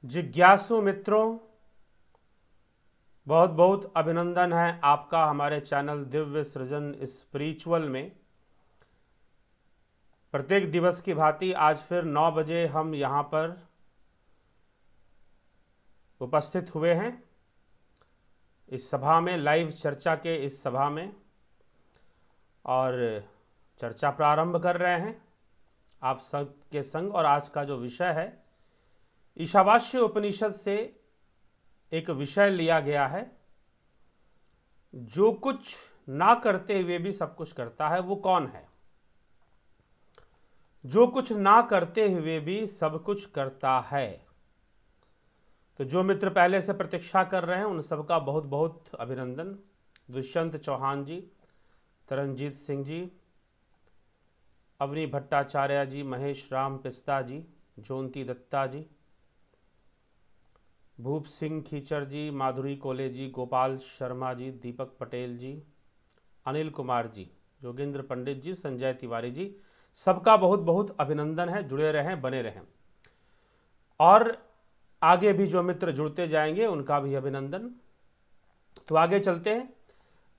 जिज्ञासु मित्रों, बहुत बहुत अभिनंदन है आपका हमारे चैनल दिव्य सृजन स्पिरिचुअल में। प्रत्येक दिवस की भांति आज फिर 9 बजे हम यहाँ पर उपस्थित हुए हैं इस सभा में, लाइव चर्चा के इस सभा में, और चर्चा प्रारंभ कर रहे हैं आप सबके संग। और आज का जो विषय है, ईशावास्य उपनिषद से एक विषय लिया गया है, जो कुछ ना करते हुए भी सब कुछ करता है वो कौन है। जो कुछ ना करते हुए भी सब कुछ करता है। तो जो मित्र पहले से प्रतीक्षा कर रहे हैं उन सबका बहुत बहुत अभिनंदन। दुष्यंत चौहान जी, तरनजीत सिंह जी, अवनी भट्टाचार्य जी, महेश राम पिस्ता जी, जोंती दत्ता जी, भूप सिंह खीचर जी, माधुरी कोले जी, गोपाल शर्मा जी, दीपक पटेल जी, अनिल कुमार जी, जोगेंद्र पंडित जी, संजय तिवारी जी, सबका बहुत बहुत अभिनंदन है। जुड़े रहें, बने रहें। और आगे भी जो मित्र जुड़ते जाएंगे उनका भी अभिनंदन। तो आगे चलते हैं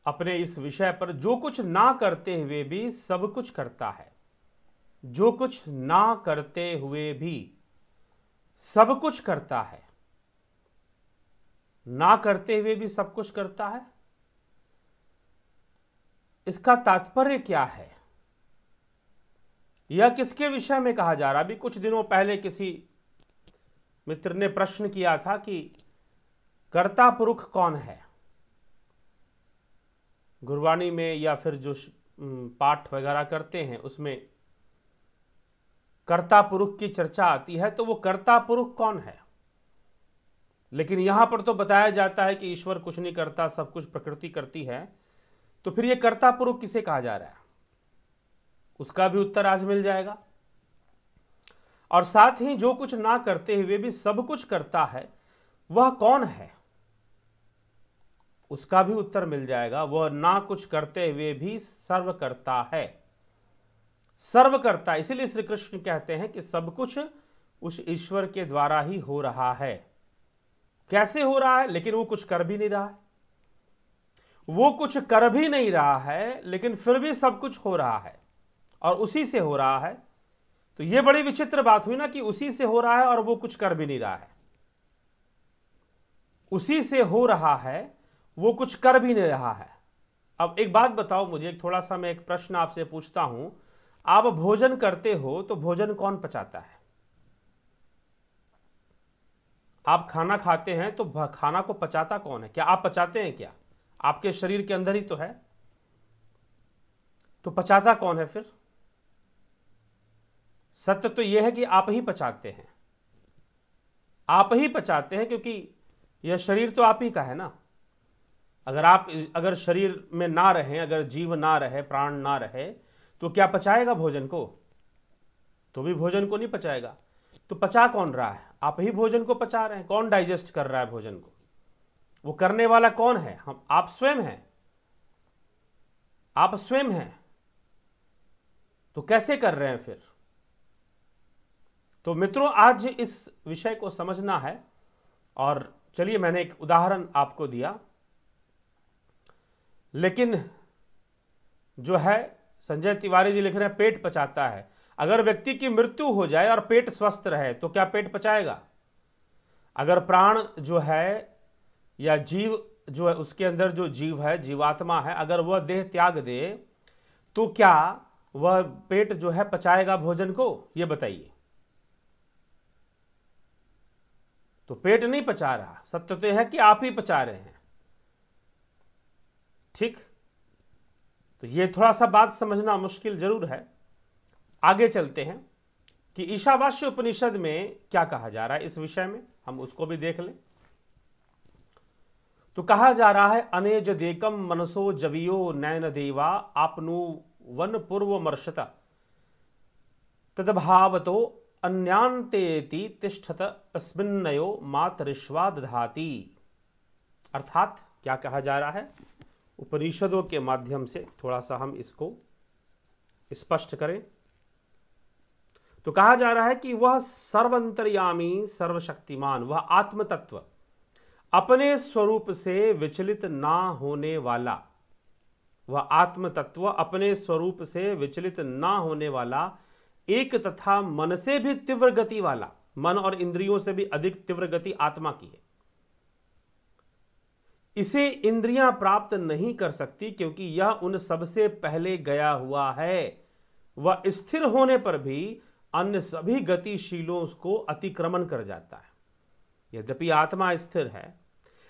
अपने इस विषय पर, जो कुछ ना करते हुए भी सब कुछ करता है। जो कुछ ना करते हुए भी सब कुछ करता है। ना करते हुए भी सब कुछ करता है, इसका तात्पर्य क्या है? यह किसके विषय में कहा जा रहा? अभी कुछ दिनों पहले किसी मित्र ने प्रश्न किया था कि कर्ता पुरुष कौन है। गुरबाणी में या फिर जो पाठ वगैरह करते हैं उसमें कर्ता पुरुष की चर्चा आती है, तो वो कर्ता पुरुष कौन है? लेकिन यहां पर तो बताया जाता है कि ईश्वर कुछ नहीं करता, सब कुछ प्रकृति करती है। तो फिर ये कर्ता पुरुष किसे कहा जा रहा है, उसका भी उत्तर आज मिल जाएगा। और साथ ही जो कुछ ना करते हुए भी सब कुछ करता है, वह कौन है, उसका भी उत्तर मिल जाएगा। वह ना कुछ करते हुए भी सर्व करता है। सर्व करता, इसीलिए श्री कृष्ण कहते हैं कि सब कुछ उस ईश्वर के द्वारा ही हो रहा है। कैसे हो रहा है? लेकिन वो कुछ कर भी नहीं रहा है। वो कुछ कर भी नहीं रहा है, लेकिन फिर भी सब कुछ हो रहा है और उसी से हो रहा है। तो ये बड़ी विचित्र बात हुई ना कि उसी से हो रहा है और वो कुछ कर भी नहीं रहा है। उसी से हो रहा है, वो कुछ कर भी नहीं रहा है। अब एक बात बताओ मुझे, थोड़ा सा मैं एक प्रश्न आपसे पूछता हूं। आप भोजन करते हो तो भोजन कौन पचाता है? आप खाना खाते हैं तो खाना को पचाता कौन है? क्या आप पचाते हैं? क्या आपके शरीर के अंदर ही तो है। तो पचाता कौन है फिर? सत्य तो यह है कि आप ही पचाते हैं। आप ही पचाते हैं, क्योंकि यह शरीर तो आप ही का है ना। अगर शरीर में ना रहे, अगर जीव ना रहे, प्राण ना रहे, तो क्या पचाएगा भोजन को? तो भी भोजन को नहीं पचाएगा। तो पचा कौन रहा है? आप ही भोजन को पचा रहे हैं। कौन डाइजेस्ट कर रहा है भोजन को? वो करने वाला कौन है? हम, आप स्वयं हैं। आप स्वयं हैं। तो कैसे कर रहे हैं फिर? तो मित्रों, आज इस विषय को समझना है। और चलिए, मैंने एक उदाहरण आपको दिया, लेकिन जो है संजय तिवारी जी लिख रहे हैं पेट पचाता है। अगर व्यक्ति की मृत्यु हो जाए और पेट स्वस्थ रहे तो क्या पेट पचाएगा? अगर प्राण जो है या जीव जो है, उसके अंदर जो जीव है, जीवात्मा है, अगर वह देह त्याग दे तो क्या वह पेट जो है पचाएगा भोजन को? यह बताइए। तो पेट नहीं पचा रहा। सत्य तो यह है कि आप ही पचा रहे हैं। ठीक। तो यह थोड़ा सा बात समझना मुश्किल जरूर है। आगे चलते हैं कि ईशावास्य उपनिषद में क्या कहा जा रहा है इस विषय में, हम उसको भी देख लें। तो कहा जा रहा है, अनेज देकम मनसो जवियो नयन देवा आपनु वन पूर्व मर्षत तदभावतो अन्यांतेति तिष्ठत अस्मिन्नयो मातरिश्वा दधाति। अर्थात क्या कहा जा रहा है, उपनिषदों के माध्यम से थोड़ा सा हम इसको स्पष्ट करें। तो कहा जा रहा है कि वह सर्वंतर्यामी सर्वशक्तिमान, वह आत्म तत्व अपने स्वरूप से विचलित ना होने वाला, वह आत्म तत्व अपने स्वरूप से विचलित ना होने वाला, एक तथा मन से भी तीव्र गति वाला, मन और इंद्रियों से भी अधिक तीव्र गति आत्मा की है। इसे इंद्रियां प्राप्त नहीं कर सकती क्योंकि यह उन सबसे पहले गया हुआ है। वह स्थिर होने पर भी अन्य सभी गतिशीलों को अतिक्रमण कर जाता है। यद्यपि आत्मा स्थिर है,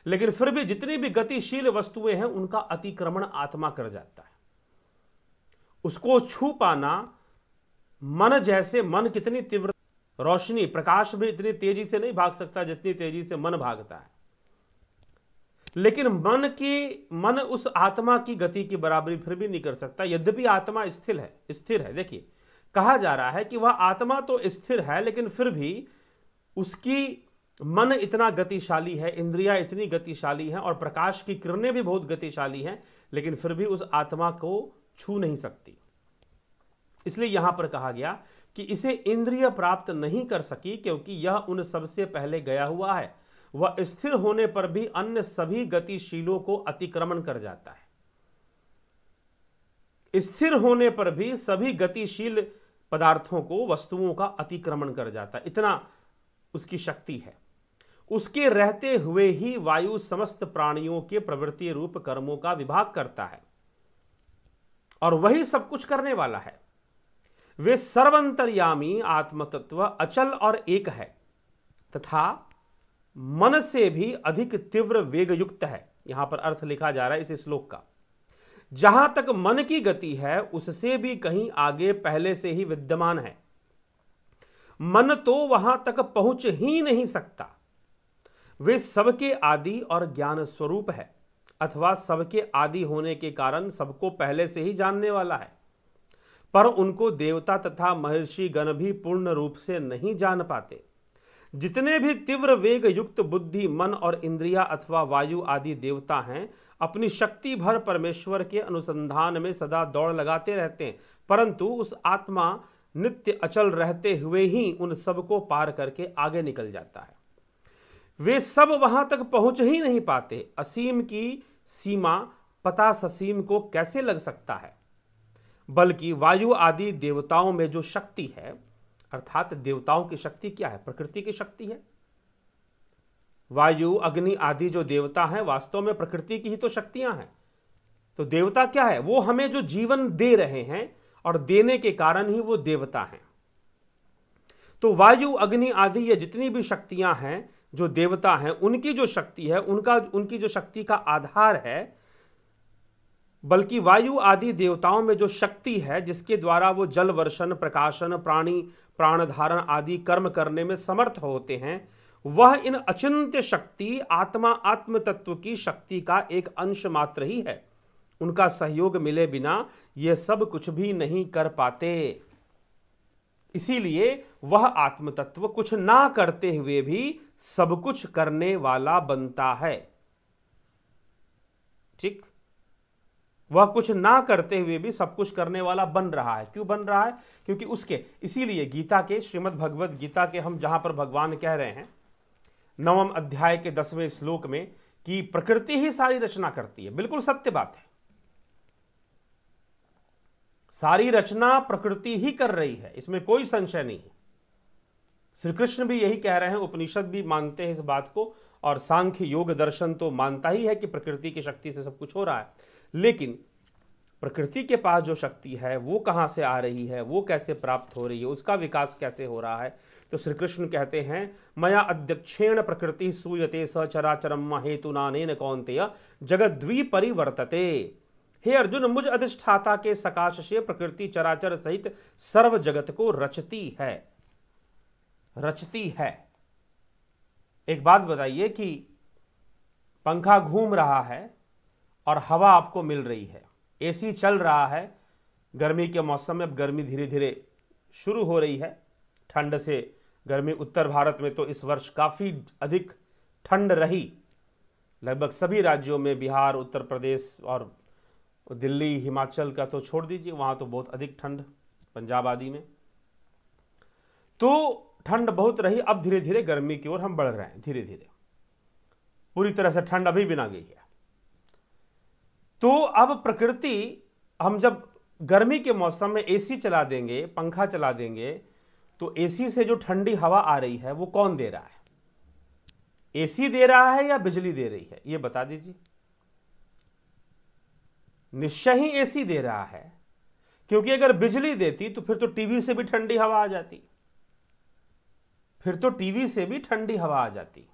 लेकिन फिर भी जितनी भी गतिशील वस्तुएं हैं उनका अतिक्रमण आत्मा कर जाता है। उसको छू पाना, मन जैसे, मन कितनी तीव्र रोशनी, प्रकाश भी इतनी तेजी से नहीं भाग सकता जितनी तेजी से मन भागता है, लेकिन मन उस आत्मा की गति की बराबरी फिर भी नहीं कर सकता। यद्यपि आत्मा स्थिर है। देखिए, कहा जा रहा है कि वह आत्मा तो स्थिर है, लेकिन फिर भी उसकी मन इतना गतिशाली है, इंद्रियां इतनी गतिशाली हैं और प्रकाश की किरणें भी बहुत गतिशाली हैं, लेकिन फिर भी उस आत्मा को छू नहीं सकती। इसलिए यहां पर कहा गया कि इसे इंद्रिय प्राप्त नहीं कर सकी क्योंकि यह उन सबसे पहले गया हुआ है। वह स्थिर होने पर भी अन्य सभी गतिशीलों को अतिक्रमण कर जाता है। स्थिर होने पर भी सभी गतिशील पदार्थों को, वस्तुओं का अतिक्रमण कर जाता है, इतना उसकी शक्ति है। उसके रहते हुए ही वायु समस्त प्राणियों के प्रवृत्ति रूप कर्मों का विभाग करता है और वही सब कुछ करने वाला है। वे सर्वंतर्यामी आत्मतत्व अचल और एक है तथा मन से भी अधिक तीव्र वेग युक्त है। यहां पर अर्थ लिखा जा रहा है इस श्लोक का। जहां तक मन की गति है उससे भी कहीं आगे पहले से ही विद्यमान है। मन तो वहां तक पहुंच ही नहीं सकता। वे सबके आदि और ज्ञान स्वरूप है, अथवा सबके आदि होने के कारण सबको पहले से ही जानने वाला है, पर उनको देवता तथा महर्षि गण भी पूर्ण रूप से नहीं जान पाते। जितने भी तीव्र वेग युक्त बुद्धि, मन और इंद्रिया अथवा वायु आदि देवता हैं, अपनी शक्ति भर परमेश्वर के अनुसंधान में सदा दौड़ लगाते रहते हैं, परंतु उस आत्मा नित्य अचल रहते हुए ही उन सबको पार करके आगे निकल जाता है। वे सब वहां तक पहुंच ही नहीं पाते। असीम की सीमा पता ससीम को कैसे लग सकता है, बल्कि वायु आदि देवताओं में जो शक्ति है, अर्थात देवताओं की शक्ति क्या है? प्रकृति की शक्ति है। वायु अग्नि आदि जो देवता हैं वास्तव में प्रकृति की ही तो शक्तियां हैं। तो देवता क्या है? वो हमें जो जीवन दे रहे हैं और देने के कारण ही वो देवता हैं। तो वायु अग्नि आदि ये जितनी भी शक्तियां हैं जो देवता हैं, उनकी जो शक्ति है, उनकी जो शक्ति का आधार है, बल्कि वायु आदि देवताओं में जो शक्ति है जिसके द्वारा वो जल वर्षण, प्रकाशन, प्राण धारण आदि कर्म करने में समर्थ होते हैं, वह इन अचिंत्य शक्ति आत्मा आत्म तत्व की शक्ति का एक अंश मात्र ही है। उनका सहयोग मिले बिना ये सब कुछ भी नहीं कर पाते। इसीलिए वह आत्म तत्व कुछ ना करते हुए भी सब कुछ करने वाला बनता है। ठीक, वह कुछ ना करते हुए भी सब कुछ करने वाला बन रहा है। क्यों बन रहा है? क्योंकि उसके, इसीलिए गीता के, श्रीमद् भगवद गीता के हम जहां पर भगवान कह रहे हैं 9वें अध्याय के 10वें श्लोक में कि प्रकृति ही सारी रचना करती है, बिल्कुल सत्य बात है। सारी रचना प्रकृति ही कर रही है, इसमें कोई संशय नहीं है। श्री कृष्ण भी यही कह रहे हैं, उपनिषद भी मानते हैं इस बात को, और सांख्य योग दर्शन तो मानता ही है कि प्रकृति की शक्ति से सब कुछ हो रहा है। लेकिन प्रकृति के पास जो शक्ति है वो कहां से आ रही है, वो कैसे प्राप्त हो रही है, उसका विकास कैसे हो रहा है? तो श्री कृष्ण कहते हैं, मया अध्यक्षेण प्रकृति सूयते सचराचरम हेतुनानेन कौन्तेय जगद्विपरिवर्तते। हे अर्जुन, मुझ अधिष्ठाता के सकाश से प्रकृति चराचर सहित सर्व जगत को रचती है। एक बात बताइए कि पंखा घूम रहा है और हवा आपको मिल रही है, एसी चल रहा है, गर्मी के मौसम में अब गर्मी धीरे धीरे शुरू हो रही है, ठंड से गर्मी, उत्तर भारत में तो इस वर्ष काफ़ी अधिक ठंड रही, लगभग सभी राज्यों में, बिहार, उत्तर प्रदेश और दिल्ली, हिमाचल का तो छोड़ दीजिए, वहाँ तो बहुत अधिक ठंड, पंजाब आदि में। तो ठंड बहुत रही, अब धीरे धीरे गर्मी की ओर हम बढ़ रहे हैं, धीरे धीरे। पूरी तरह से ठंड अभी भी ना गई है। तो अब प्रकृति, हम जब गर्मी के मौसम में एसी चला देंगे, पंखा चला देंगे, तो एसी से जो ठंडी हवा आ रही है वो कौन दे रहा है? एसी दे रहा है या बिजली दे रही है? ये बता दीजिए। निश्चय ही एसी दे रहा है, क्योंकि अगर बिजली देती तो फिर तो टीवी से भी ठंडी हवा आ जाती, फिर तो टीवी से भी ठंडी हवा आ जाती।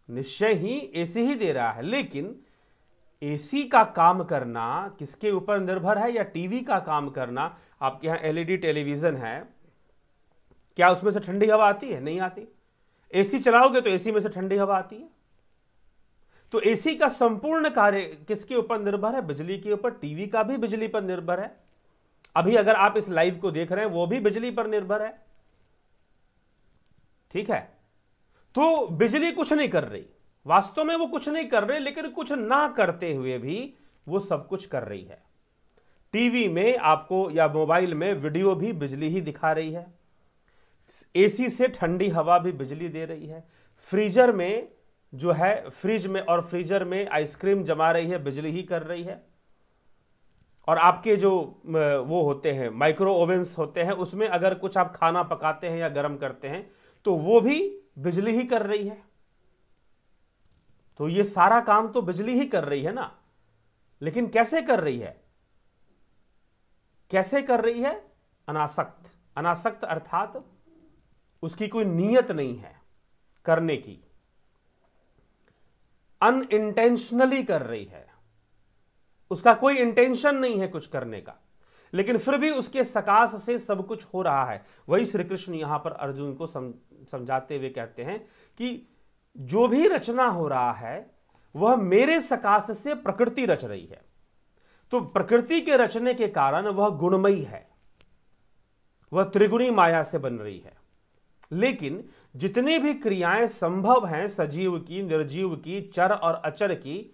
निश्चय ही एसी ही दे रहा है। लेकिन एसी का काम करना किसके ऊपर निर्भर है, या टीवी का काम करना? आपके यहां एलईडी टेलीविजन है, क्या उसमें से ठंडी हवा आती है? नहीं आती। एसी चलाओगे तो एसी में से ठंडी हवा आती है। तो एसी का संपूर्ण कार्य किसके ऊपर निर्भर है? बिजली के ऊपर। टीवी का भी बिजली पर निर्भर है। अभी अगर आप इस लाइव को देख रहे हैं वो भी बिजली पर निर्भर है, ठीक है। तो बिजली कुछ नहीं कर रही, वास्तव में वो कुछ नहीं कर रही, लेकिन कुछ ना करते हुए भी वो सब कुछ कर रही है। टीवी में आपको या मोबाइल में वीडियो भी बिजली ही दिखा रही है, एसी से ठंडी हवा भी बिजली दे रही है, फ्रीजर में जो है, फ्रिज में और फ्रीजर में आइसक्रीम जमा रही है, बिजली ही कर रही है। और आपके जो वो होते हैं माइक्रो ओवेंस होते हैं, उसमें अगर कुछ आप खाना पकाते हैं या गर्म करते हैं तो वो भी बिजली ही कर रही है। तो ये सारा काम तो बिजली ही कर रही है ना। लेकिन कैसे कर रही है? कैसे कर रही है? अनासक्त। अनासक्त अर्थात उसकी कोई नीयत नहीं है करने की, अनइंटेंशनली कर रही है, उसका कोई इंटेंशन नहीं है कुछ करने का, लेकिन फिर भी उसके सकाश से सब कुछ हो रहा है। वही श्री कृष्ण यहां पर अर्जुन को समझाते हुए कहते हैं कि जो भी रचना हो रहा है वह मेरे सकाश से प्रकृति रच रही है। तो प्रकृति के रचने के कारण वह गुणमयी है, वह त्रिगुणी माया से बन रही है। लेकिन जितनी भी क्रियाएं संभव हैं सजीव की, निर्जीव की, चर और अचर की,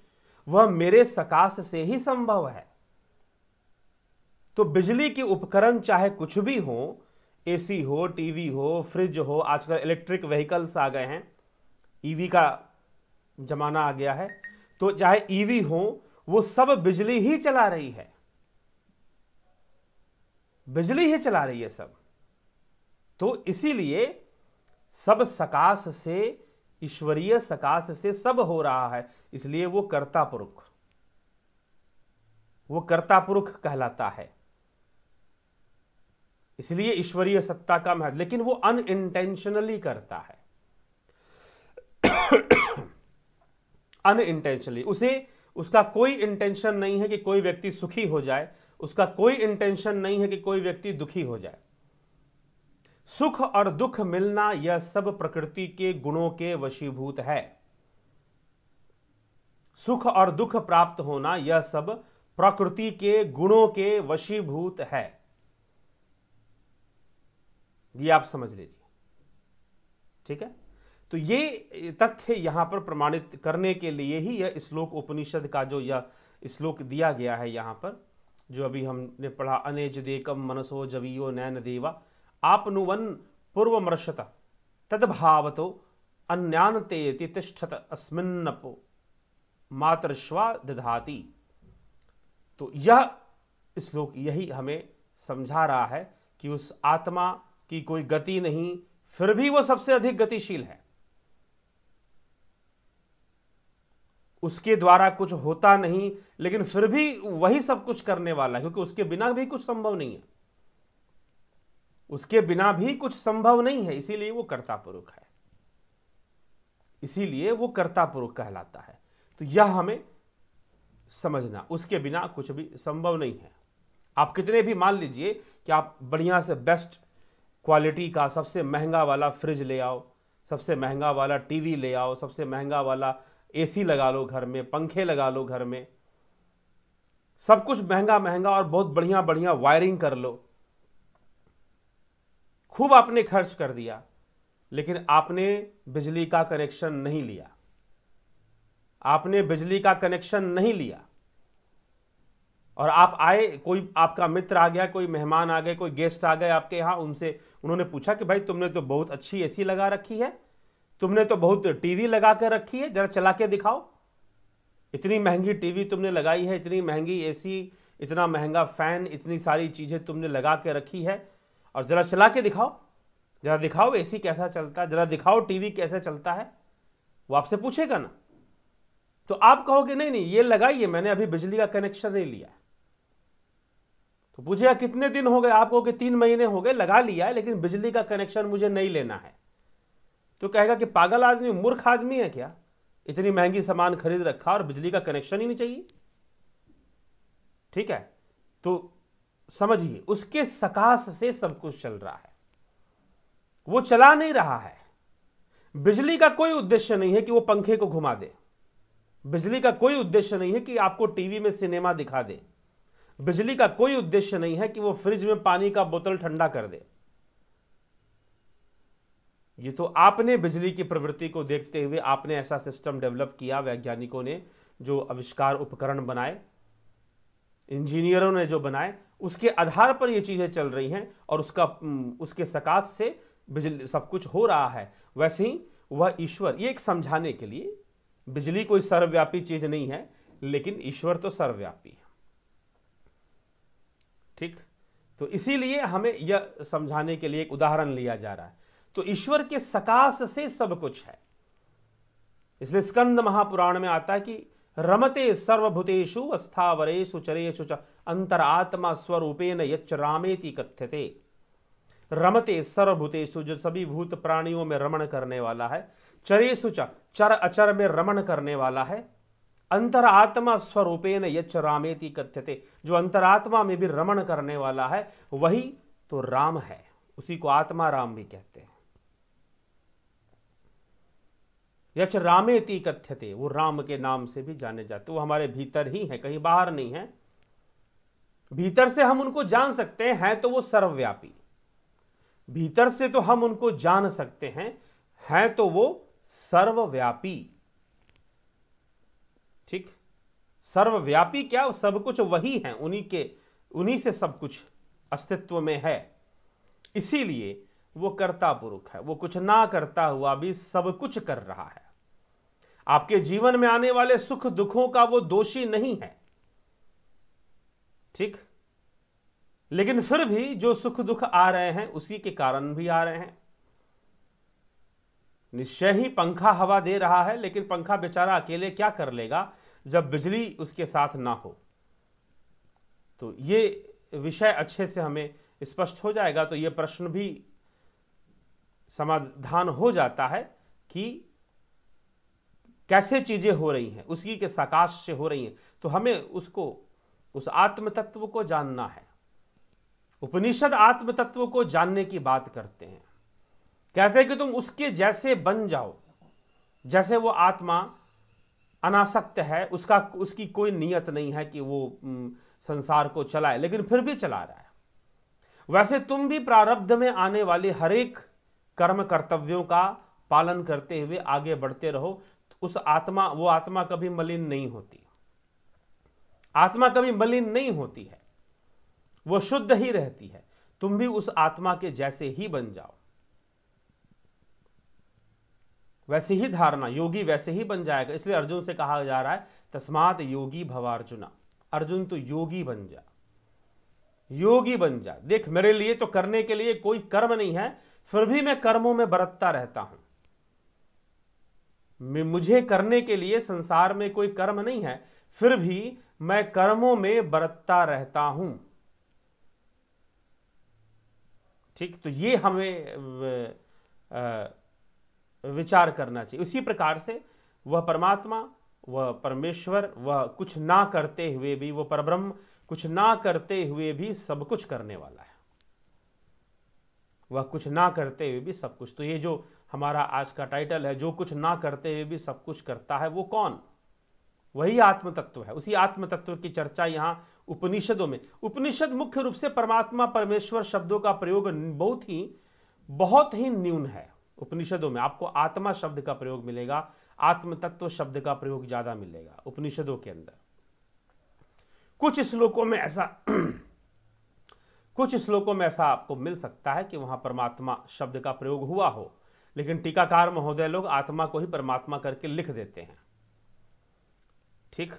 वह मेरे सकाश से ही संभव है। तो बिजली के उपकरण चाहे कुछ भी हो, एसी हो, टीवी हो, फ्रिज हो, आजकल इलेक्ट्रिक व्हीकल्स आ गए हैं, ईवी का जमाना आ गया है, तो चाहे ईवी हो, वो सब बिजली ही चला रही है, बिजली ही चला रही है सब। तो इसीलिए सब सकाश से, ईश्वरीय सकाश से सब हो रहा है, इसलिए वो कर्ता पुरुष, वो कर्ता पुरुष कहलाता है। इसलिए ईश्वरीय सत्ता का महत्व, लेकिन वो अनइंटेंशनली करता है। अनइंटेंशनली, उसे उसका कोई इंटेंशन नहीं है कि कोई व्यक्ति सुखी हो जाए, उसका कोई इंटेंशन नहीं है कि कोई व्यक्ति दुखी हो जाए। सुख और दुख मिलना यह सब प्रकृति के गुणों के वशीभूत है। सुख और दुख प्राप्त होना यह सब प्रकृति के गुणों के वशीभूत है। ये आप समझ लीजिए, ठीक है। तो ये तथ्य यहां पर प्रमाणित करने के लिए ही यह श्लोक, उपनिषद का जो यह श्लोक दिया गया है यहां पर, जो अभी हमने पढ़ा, अनेज देकम मनसो जवियो नैन देवा आपनुवन पूर्वमर्शत तद्भावतो अन्यान्ते तिष्ठत अस्मिन्नपो मातृश्वा दधाति। तो यह श्लोक यही हमें समझा रहा है कि उस आत्मा की कोई गति नहीं, फिर भी वो सबसे अधिक गतिशील है, उसके द्वारा कुछ होता नहीं, लेकिन फिर भी वही सब कुछ करने वाला है, क्योंकि उसके बिना भी कुछ संभव नहीं है, उसके बिना भी कुछ संभव नहीं है। इसीलिए वो कर्ता पुरुष है, इसीलिए वो कर्ता पुरुष कहलाता है। तो यह हमें समझना, उसके बिना कुछ भी संभव नहीं है। आप कितने भी, मान लीजिए कि आप बढ़िया से बेस्ट क्वालिटी का सबसे महंगा वाला फ्रिज ले आओ, सबसे महंगा वाला टीवी ले आओ, सबसे महंगा वाला एसी लगा लो घर में, पंखे लगा लो घर में, सब कुछ महंगा महंगा और बहुत बढ़िया बढ़िया वायरिंग कर लो, खूब आपने खर्च कर दिया, लेकिन आपने बिजली का कनेक्शन नहीं लिया, आपने बिजली का कनेक्शन नहीं लिया, और आप आए, कोई आपका मित्र आ गया, कोई मेहमान आ गए, कोई गेस्ट आ गए आपके यहाँ, उन्होंने पूछा कि भाई तुमने तो बहुत अच्छी एसी लगा रखी है, तुमने तो बहुत टीवी लगा कर रखी है, जरा चला के दिखाओ, इतनी महंगी टीवी तुमने लगाई है, इतनी महंगी एसी, इतना महंगा फैन, इतनी सारी चीजें तुमने लगा के रखी है, और जरा चला के दिखाओ, जरा दिखाओ एसी कैसा चलता है, जरा दिखाओ टीवी कैसे चलता है। वो आपसे पूछेगा ना, तो आप कहोगे नहीं नहीं ये लगाइए, मैंने अभी बिजली का कनेक्शन नहीं लिया। तो पूछेगा कितने दिन हो गए, आप कहोगे 3 महीने हो गए, लगा लिया है, लेकिन बिजली का कनेक्शन मुझे नहीं लेना है। तो कहेगा कि पागल आदमी, मूर्ख आदमी है क्या, इतनी महंगी सामान खरीद रखा और बिजली का कनेक्शन ही नहीं चाहिए। ठीक है, तो समझिए उसके सकाश से सब कुछ चल रहा है, वो चला नहीं रहा है। बिजली का कोई उद्देश्य नहीं है कि वो पंखे को घुमा दे, बिजली का कोई उद्देश्य नहीं है कि आपको टीवी में सिनेमा दिखा दे, बिजली का कोई उद्देश्य नहीं है कि वो फ्रिज में पानी का बोतल ठंडा कर दे। ये तो आपने बिजली की प्रवृत्ति को देखते हुए आपने ऐसा सिस्टम डेवलप किया, वैज्ञानिकों ने जो आविष्कार उपकरण बनाए, इंजीनियरों ने जो बनाए, उसके आधार पर ये चीजें चल रही हैं और उसके सकाश से बिजली सब कुछ हो रहा है। वैसे ही वह ईश्वर, ये एक समझाने के लिए, बिजली कोई सर्वव्यापी चीज नहीं है, लेकिन ईश्वर तो सर्वव्यापी है। ठीक, तो इसीलिए हमें यह समझाने के लिए एक उदाहरण लिया जा रहा है। तो ईश्वर के सकाश से सब कुछ है। इसलिए स्कंद महापुराण में आता है कि रमते सर्वभूतेषु अस्थावरेषु चरेषु च अंतरात्मा स्वरूपेण यच्च रामेति कथ्यते। रमते सर्वभूतेषु, जो सभी भूत प्राणियों में रमण करने वाला है, चरेषु च, चर अचर में रमण करने वाला है, अंतरात्मा स्वरूपेण यच्च रामेति कथ्यते, जो अंतरात्मा में भी रमण करने वाला है वही तो राम है, उसी को आत्मा राम भी कहते हैं। यच्च रामेति कथ्यते, वो राम के नाम से भी जाने जाते, वो हमारे भीतर ही है, कहीं बाहर नहीं है। भीतर से हम उनको जान सकते हैं तो वो सर्वव्यापी, भीतर से तो हम उनको जान सकते हैं तो वो सर्वव्यापी। ठीक, सर्वव्यापी क्या, सब कुछ वही है, उन्हीं से सब कुछ अस्तित्व में है। इसीलिए वो कर्ता पुरुष है, वो कुछ ना करता हुआ भी सब कुछ कर रहा है। आपके जीवन में आने वाले सुख दुखों का वो दोषी नहीं है। ठीक, लेकिन फिर भी जो सुख दुख आ रहे हैं उसी के कारण भी आ रहे हैं। निश्चय ही पंखा हवा दे रहा है, लेकिन पंखा बेचारा अकेले क्या कर लेगा जब बिजली उसके साथ ना हो। तो ये विषय अच्छे से हमें स्पष्ट हो जाएगा तो ये प्रश्न भी समाधान हो जाता है कि कैसे चीजें हो रही हैं, उसी के सकाश से हो रही हैं। तो हमें उस आत्म तत्व को जानना है। उपनिषद आत्म तत्व को जानने की बात करते हैं, कहते हैं कि तुम उसके जैसे बन जाओ, जैसे वो आत्मा अनासक्त है, उसकी कोई नियत नहीं है कि वो संसार को चलाए, लेकिन फिर भी चला रहा है। वैसे तुम भी प्रारब्ध में आने वाले हर एक कर्म कर्तव्यों का पालन करते हुए आगे बढ़ते रहो। तो वो आत्मा कभी मलिन नहीं होती, आत्मा कभी मलिन नहीं होती है, वो शुद्ध ही रहती है। तुम भी उस आत्मा के जैसे ही बन जाओ, वैसे ही धारणा, योगी वैसे ही बन जाएगा। इसलिए अर्जुन से कहा जा रहा है तस्मात् योगी भवार्जुना, अर्जुन तो योगी बन जा, योगी बन जा। देख, मेरे लिए तो करने के लिए कोई कर्म नहीं है, फिर भी मैं कर्मों में बरतता रहता हूं। मुझे करने के लिए संसार में कोई कर्म नहीं है, फिर भी मैं कर्मों में बरतता रहता हूं। ठीक, तो ये हमें विचार करना चाहिए। उसी प्रकार से वह परमात्मा, वह परमेश्वर, वह कुछ ना करते हुए भी, वह परब्रह्म कुछ ना करते हुए भी सब कुछ करने वाला है, वह कुछ ना करते हुए भी सब कुछ। तो ये जो हमारा आज का टाइटल है, जो कुछ ना करते हुए भी सब कुछ करता है, वो कौन? वही आत्म तत्व है। उसी आत्म तत्व की चर्चा यहां उपनिषदों में, उपनिषद मुख्य रूप से परमात्मा परमेश्वर शब्दों का प्रयोग बहुत ही न्यून है। उपनिषदों में आपको आत्मा शब्द का प्रयोग मिलेगा, आत्म तत्व शब्द का प्रयोग ज्यादा मिलेगा उपनिषदों के अंदर। कुछ श्लोकों में ऐसा कुछ श्लोकों में ऐसा आपको मिल सकता है कि वहां परमात्मा शब्द का प्रयोग हुआ हो, लेकिन टीकाकार महोदय लोग आत्मा को ही परमात्मा करके लिख देते हैं। ठीक,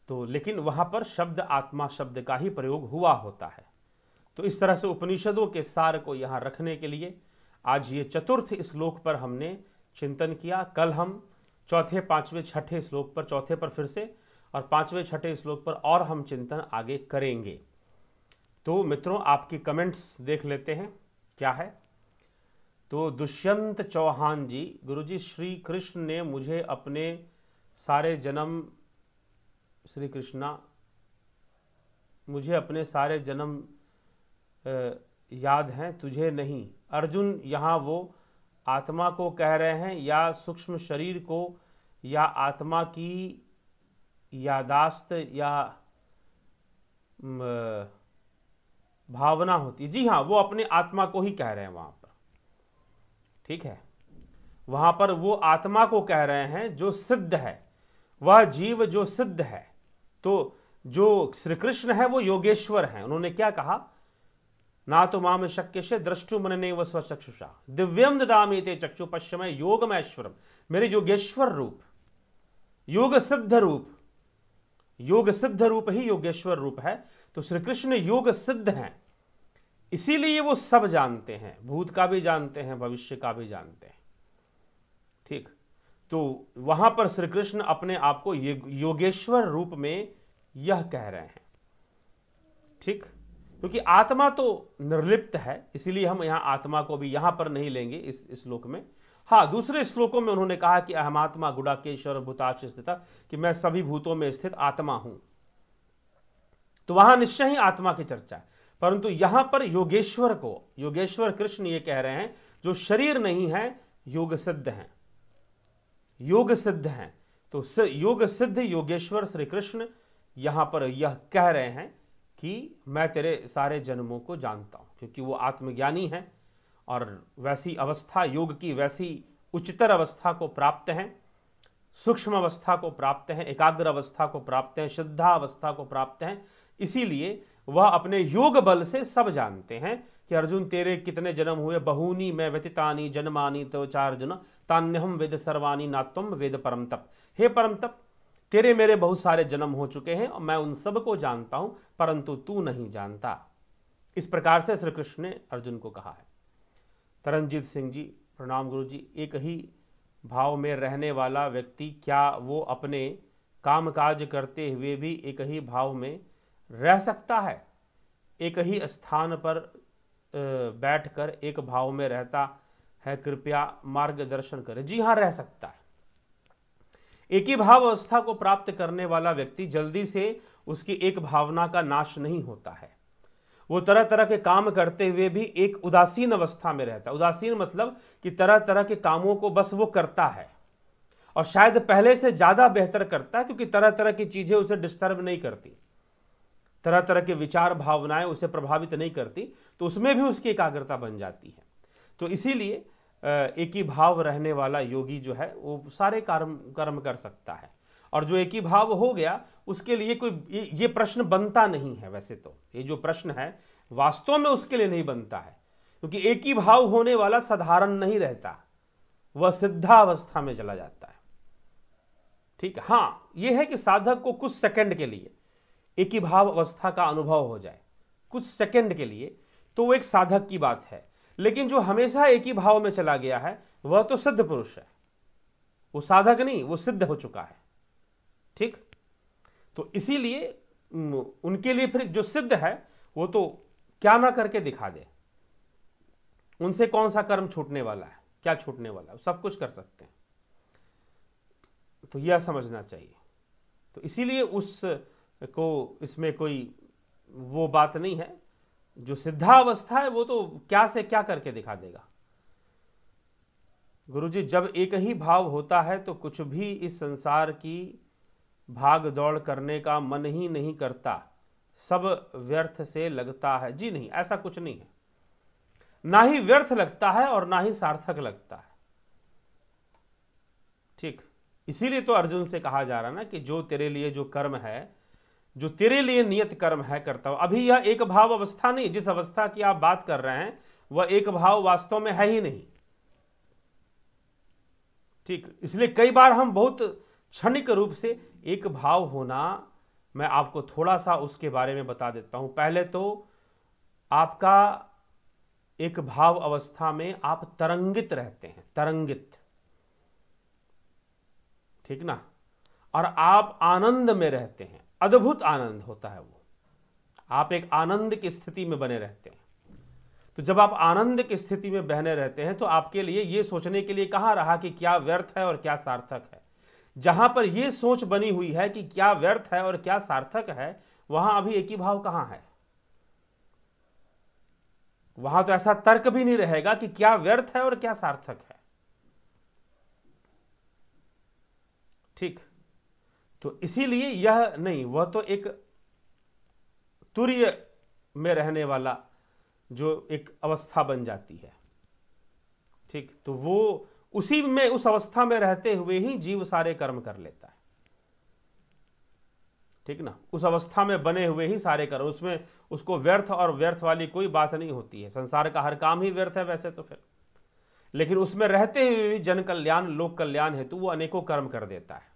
तो लेकिन वहां पर शब्द आत्मा शब्द का ही प्रयोग हुआ होता है। तो इस तरह से उपनिषदों के सार को यहां रखने के लिए आज ये चतुर्थ श्लोक पर हमने चिंतन किया। कल हम चौथे, पांचवें, छठे श्लोक पर, चौथे पर फिर से और पांचवें छठे श्लोक पर और हम चिंतन आगे करेंगे। तो मित्रों, आपकी कमेंट्स देख लेते हैं क्या है। तो दुष्यंत चौहान जी, गुरुजी श्री कृष्ण ने मुझे अपने सारे जन्म, श्री कृष्णा मुझे अपने सारे जन्म याद हैं, तुझे नहीं। अर्जुन यहाँ वो आत्मा को कह रहे हैं या सूक्ष्म शरीर को, या आत्मा की यादाश्त या भावना होती है। जी हाँ, वो अपने आत्मा को ही कह रहे हैं वहां पर। ठीक है, वहां पर वो आत्मा को कह रहे हैं जो सिद्ध है, वह जीव जो सिद्ध है। तो जो श्री कृष्ण है वो योगेश्वर हैं। उन्होंने क्या कहा, ना तो माम शक्य से द्रष्टु मनने व स्वचक्षुषा दिव्यम ददामि ते चक्षु पश्यमय योगमैश्वरम। मेरे योगेश्वर रूप, योग सिद्ध रूप, योग सिद्ध रूप ही योगेश्वर रूप है। तो श्री कृष्ण योग सिद्ध हैं, इसीलिए वो सब जानते हैं, भूत का भी जानते हैं, भविष्य का भी जानते हैं। ठीक, तो वहां पर श्री कृष्ण अपने आप को योगेश्वर रूप में यह कह रहे हैं। ठीक, क्योंकि आत्मा तो निर्लिप्त है, इसीलिए हम यहां आत्मा को भी यहां पर नहीं लेंगे इस श्लोक में। हाँ, दूसरे श्लोकों में उन्होंने कहा कि अहमात्मा गुडाकेश्वर भूताश स्थित, कि मैं सभी भूतों में स्थित आत्मा हूं। तो वहां निश्चय ही आत्मा की चर्चा है, परंतु यहां पर योगेश्वर को, योगेश्वर कृष्ण ये कह रहे हैं जो शरीर नहीं है, योग सिद्ध हैं, योग सिद्ध हैं। तो योग सिद्ध योगेश्वर श्री कृष्ण यहां पर यह कह रहे हैं कि मैं तेरे सारे जन्मों को जानता हूं, क्योंकि वो आत्मज्ञानी हैं और वैसी अवस्था, योग की वैसी उच्चतर अवस्था को प्राप्त हैं, सूक्ष्म अवस्था को प्राप्त हैं, एकाग्र अवस्था को प्राप्त हैं, शुद्धा अवस्था को प्राप्त हैं। इसीलिए वह अपने योग बल से सब जानते हैं कि अर्जुन तेरे कितने जन्म हुए, बहूनी मैं व्यतीतानि जन्मानि तो चार्जुन तान्यहम वेद सर्वाणी नात्वम वेद परम तप। हे परम तप, तेरे मेरे बहुत सारे जन्म हो चुके हैं और मैं उन सब को जानता हूं, परंतु तू नहीं जानता। इस प्रकार से श्री कृष्ण ने अर्जुन को कहा है। तरनजीत सिंह जी, प्रणाम गुरु जी। एक ही भाव में रहने वाला व्यक्ति क्या वो अपने कामकाज करते हुए भी एक ही भाव में रह सकता है? एक ही स्थान पर बैठकर एक भाव में रहता है, कृपया मार्गदर्शन करें। जी हाँ, रह सकता है। एक ही भाव अवस्था को प्राप्त करने वाला व्यक्ति जल्दी से उसकी एक भावना का नाश नहीं होता है। वो तरह तरह के काम करते हुए भी एक उदासीन अवस्था में रहता है। उदासीन मतलब कि तरह तरह के कामों को बस वो करता है और शायद पहले से ज्यादा बेहतर करता है, क्योंकि तरह तरह की चीजें उसे डिस्टर्ब नहीं करती, तरह तरह के विचार भावनाएं उसे प्रभावित नहीं करती, तो उसमें भी उसकी एकाग्रता बन जाती है। तो इसीलिए एक ही भाव रहने वाला योगी जो है वो सारे कर्म कर सकता है। और जो एक ही भाव हो गया उसके लिए कोई ये प्रश्न बनता नहीं है। वैसे तो ये जो प्रश्न है वास्तव में उसके लिए नहीं बनता है, क्योंकि एक ही भाव होने वाला साधारण नहीं रहता, वह सिद्धावस्था में चला जाता है। ठीक है, हाँ यह है कि साधक को कुछ सेकंड के लिए एक ही भाव अवस्था का अनुभव हो जाए, कुछ सेकंड के लिए, तो वो एक साधक की बात है। लेकिन जो हमेशा एक ही भाव में चला गया है वह तो सिद्ध पुरुष है, वो साधक नहीं, वो सिद्ध हो चुका है। ठीक, तो इसीलिए उनके लिए फिर जो सिद्ध है वो तो क्या ना करके दिखा दे, उनसे कौन सा कर्म छूटने वाला है, क्या छूटने वाला है, सब कुछ कर सकते हैं। तो यह समझना चाहिए। तो इसीलिए उसको इसमें कोई वो बात नहीं है। जो सिद्धावस्था है वो तो क्या से क्या करके दिखा देगा। गुरुजी, जब एक ही भाव होता है तो कुछ भी इस संसार की भाग दौड़ करने का मन ही नहीं करता, सब व्यर्थ से लगता है। जी नहीं, ऐसा कुछ नहीं है, ना ही व्यर्थ लगता है और ना ही सार्थक लगता है। ठीक, इसीलिए तो अर्जुन से कहा जा रहा ना कि जो तेरे लिए जो कर्म है जो तेरे लिए नियत कर्म है करता हूं। अभी यह एक भाव अवस्था नहीं, जिस अवस्था की आप बात कर रहे हैं वह एक भाव वास्तव में है ही नहीं। ठीक, इसलिए कई बार हम बहुत क्षणिक रूप से एक भाव होना, मैं आपको थोड़ा सा उसके बारे में बता देता हूं। पहले तो आपका एक भाव अवस्था में आप तरंगित रहते हैं, तरंगित, ठीक ना, और आप आनंद में रहते हैं, अद्भुत आनंद होता है वो, आप एक आनंद की स्थिति में बने रहते हैं। तो जब आप आनंद की स्थिति में बहने रहते हैं तो आपके लिए ये सोचने के लिए कहाँ रहा कि क्या व्यर्थ है और क्या सार्थक है। जहां पर यह सोच बनी हुई है कि क्या व्यर्थ है और क्या सार्थक है, वहां अभी एक ही भाव कहां है। वहां तो ऐसा तर्क भी नहीं रहेगा कि क्या व्यर्थ है और क्या सार्थक है। ठीक, तो इसीलिए यह नहीं, वह तो एक तुर्य में रहने वाला जो एक अवस्था बन जाती है। ठीक, तो वो उसी में, उस अवस्था में रहते हुए ही जीव सारे कर्म कर लेता है। ठीक ना, उस अवस्था में बने हुए ही सारे कर्म, उसमें उसको व्यर्थ और व्यर्थ वाली कोई बात नहीं होती है। संसार का हर काम ही व्यर्थ है वैसे तो फिर, लेकिन उसमें रहते हुए भी जन कल्याण, लोक कल्याण हेतु वो अनेकों कर्म कर देता है।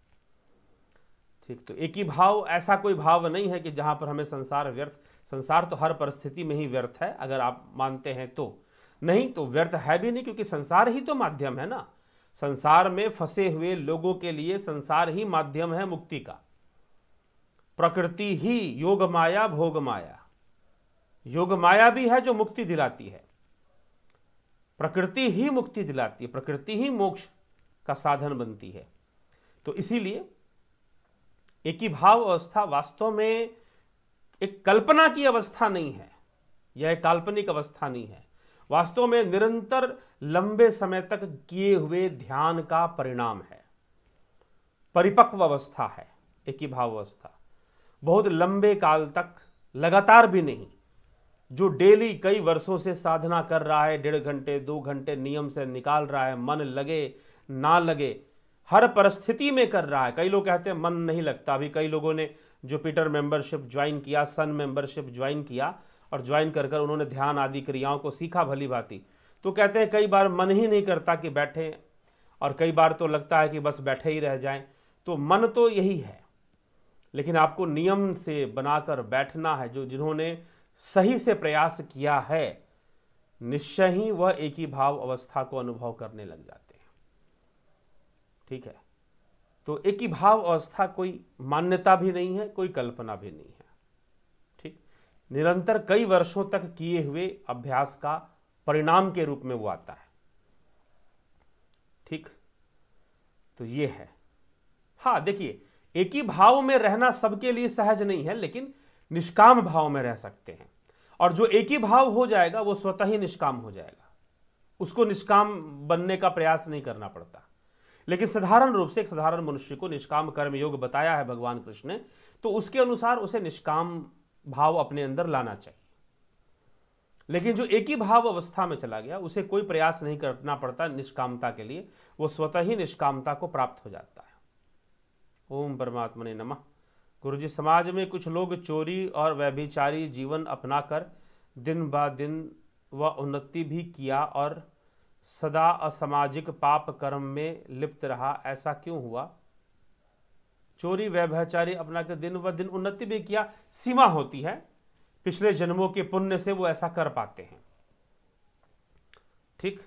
ठीक, तो एक ही भाव, ऐसा कोई भाव नहीं है कि जहां पर हमें संसार व्यर्थ, संसार तो हर परिस्थिति में ही व्यर्थ है अगर आप मानते हैं तो, नहीं तो व्यर्थ है भी नहीं, क्योंकि संसार ही तो माध्यम है ना। संसार में फंसे हुए लोगों के लिए संसार ही माध्यम है मुक्ति का। प्रकृति ही योग माया भोग माया, योग माया भी है जो मुक्ति दिलाती है, प्रकृति ही मुक्ति दिलाती है, प्रकृति ही मोक्ष का साधन बनती है। तो इसीलिए एक ही भाव अवस्था वास्तव में एक कल्पना की अवस्था नहीं है, यह एक काल्पनिक अवस्था नहीं है, वास्तव में निरंतर लंबे समय तक किए हुए ध्यान का परिणाम है, परिपक्व अवस्था है एक ही भाव अवस्था। बहुत लंबे काल तक, लगातार भी नहीं, जो डेली कई वर्षों से साधना कर रहा है, 1.5 घंटे 2 घंटे नियम से निकाल रहा है, मन लगे ना लगे, हर परिस्थिति में कर रहा है। कई लोग कहते हैं मन नहीं लगता, अभी कई लोगों ने जुपिटर मेंबरशिप ज्वाइन किया, सन मेंबरशिप ज्वाइन किया, और ज्वाइन कर कर उन्होंने ध्यान आदि क्रियाओं को सीखा भली भांति, तो कहते हैं कई बार मन ही नहीं करता कि बैठें, और कई बार तो लगता है कि बस बैठे ही रह जाएं। तो मन तो यही है, लेकिन आपको नियम से बनाकर बैठना है। जो जिन्होंने सही से प्रयास किया है, निश्चय ही वह एक ही भाव अवस्था को अनुभव करने लग जाते हैं। ठीक है, तो एक ही भाव अवस्था कोई मान्यता भी नहीं है, कोई कल्पना भी नहीं है। ठीक, निरंतर कई वर्षों तक किए हुए अभ्यास का परिणाम के रूप में वो आता है। ठीक, तो ये है। हाँ देखिए, एक ही भाव में रहना सबके लिए सहज नहीं है, लेकिन निष्काम भाव में रह सकते हैं, और जो एक ही भाव हो जाएगा वो स्वतः ही निष्काम हो जाएगा, उसको निष्काम बनने का प्रयास नहीं करना पड़ता। लेकिन साधारण रूप से एक साधारण मनुष्य को निष्काम कर्म योग बताया है भगवान कृष्ण ने, तो उसके अनुसार उसे निष्काम भाव अपने अंदर लाना चाहिए। लेकिन जो एक ही भाव अवस्था में चला गया, उसे कोई प्रयास नहीं करना पड़ता निष्कामता के लिए, वो स्वतः ही निष्कामता को प्राप्त हो जाता है। ओम परमात्मने नमः। गुरुजी, समाज में कुछ लोग चोरी और व्यभिचारी जीवन अपनाकर दिन ब दिन वह उन्नति भी किया और सदा असामाजिक पाप कर्म में लिप्त रहा, ऐसा क्यों हुआ? चोरी व्यभिचारी अपना कर दिन व दिन उन्नति भी किया, सीमा होती है, पिछले जन्मों के पुण्य से वो ऐसा कर पाते हैं। ठीक,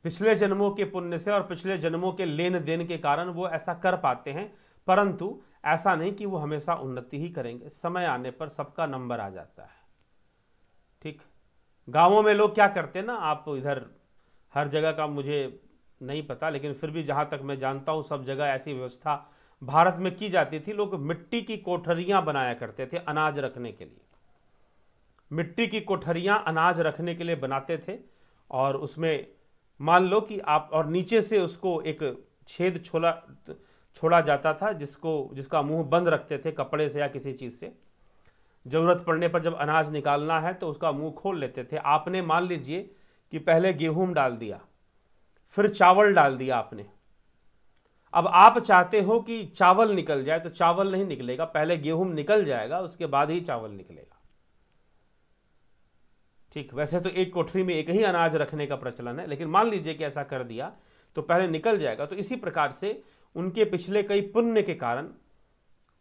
पिछले जन्मों के पुण्य से और पिछले जन्मों के लेन देन के कारण वो ऐसा कर पाते हैं, परंतु ऐसा नहीं कि वो हमेशा उन्नति ही करेंगे। समय आने पर सबका नंबर आ जाता है। ठीक, गांवों में लोग क्या करते हैं ना, आप इधर हर जगह का मुझे नहीं पता, लेकिन फिर भी जहां तक मैं जानता हूं सब जगह ऐसी व्यवस्था भारत में की जाती थी। लोग मिट्टी की कोठरियां बनाया करते थे अनाज रखने के लिए, मिट्टी की कोठरियां अनाज रखने के लिए बनाते थे, और उसमें मान लो कि आप, और नीचे से उसको एक छेद छोड़ा जाता था, जिसका मुंह बंद रखते थे कपड़े से या किसी चीज से। जरूरत पड़ने पर जब अनाज निकालना है तो उसका मुंह खोल लेते थे। आपने मान लीजिए कि पहले गेहूं डाल दिया, फिर चावल डाल दिया आपने, अब आप चाहते हो कि चावल निकल जाए, तो चावल नहीं निकलेगा, पहले गेहूं निकल जाएगा, उसके बाद ही चावल निकलेगा। ठीक, वैसे तो एक कोठरी में एक ही अनाज रखने का प्रचलन है, लेकिन मान लीजिए कि ऐसा कर दिया तो पहले निकल जाएगा। तो इसी प्रकार से उनके पिछले कई पुण्य के कारण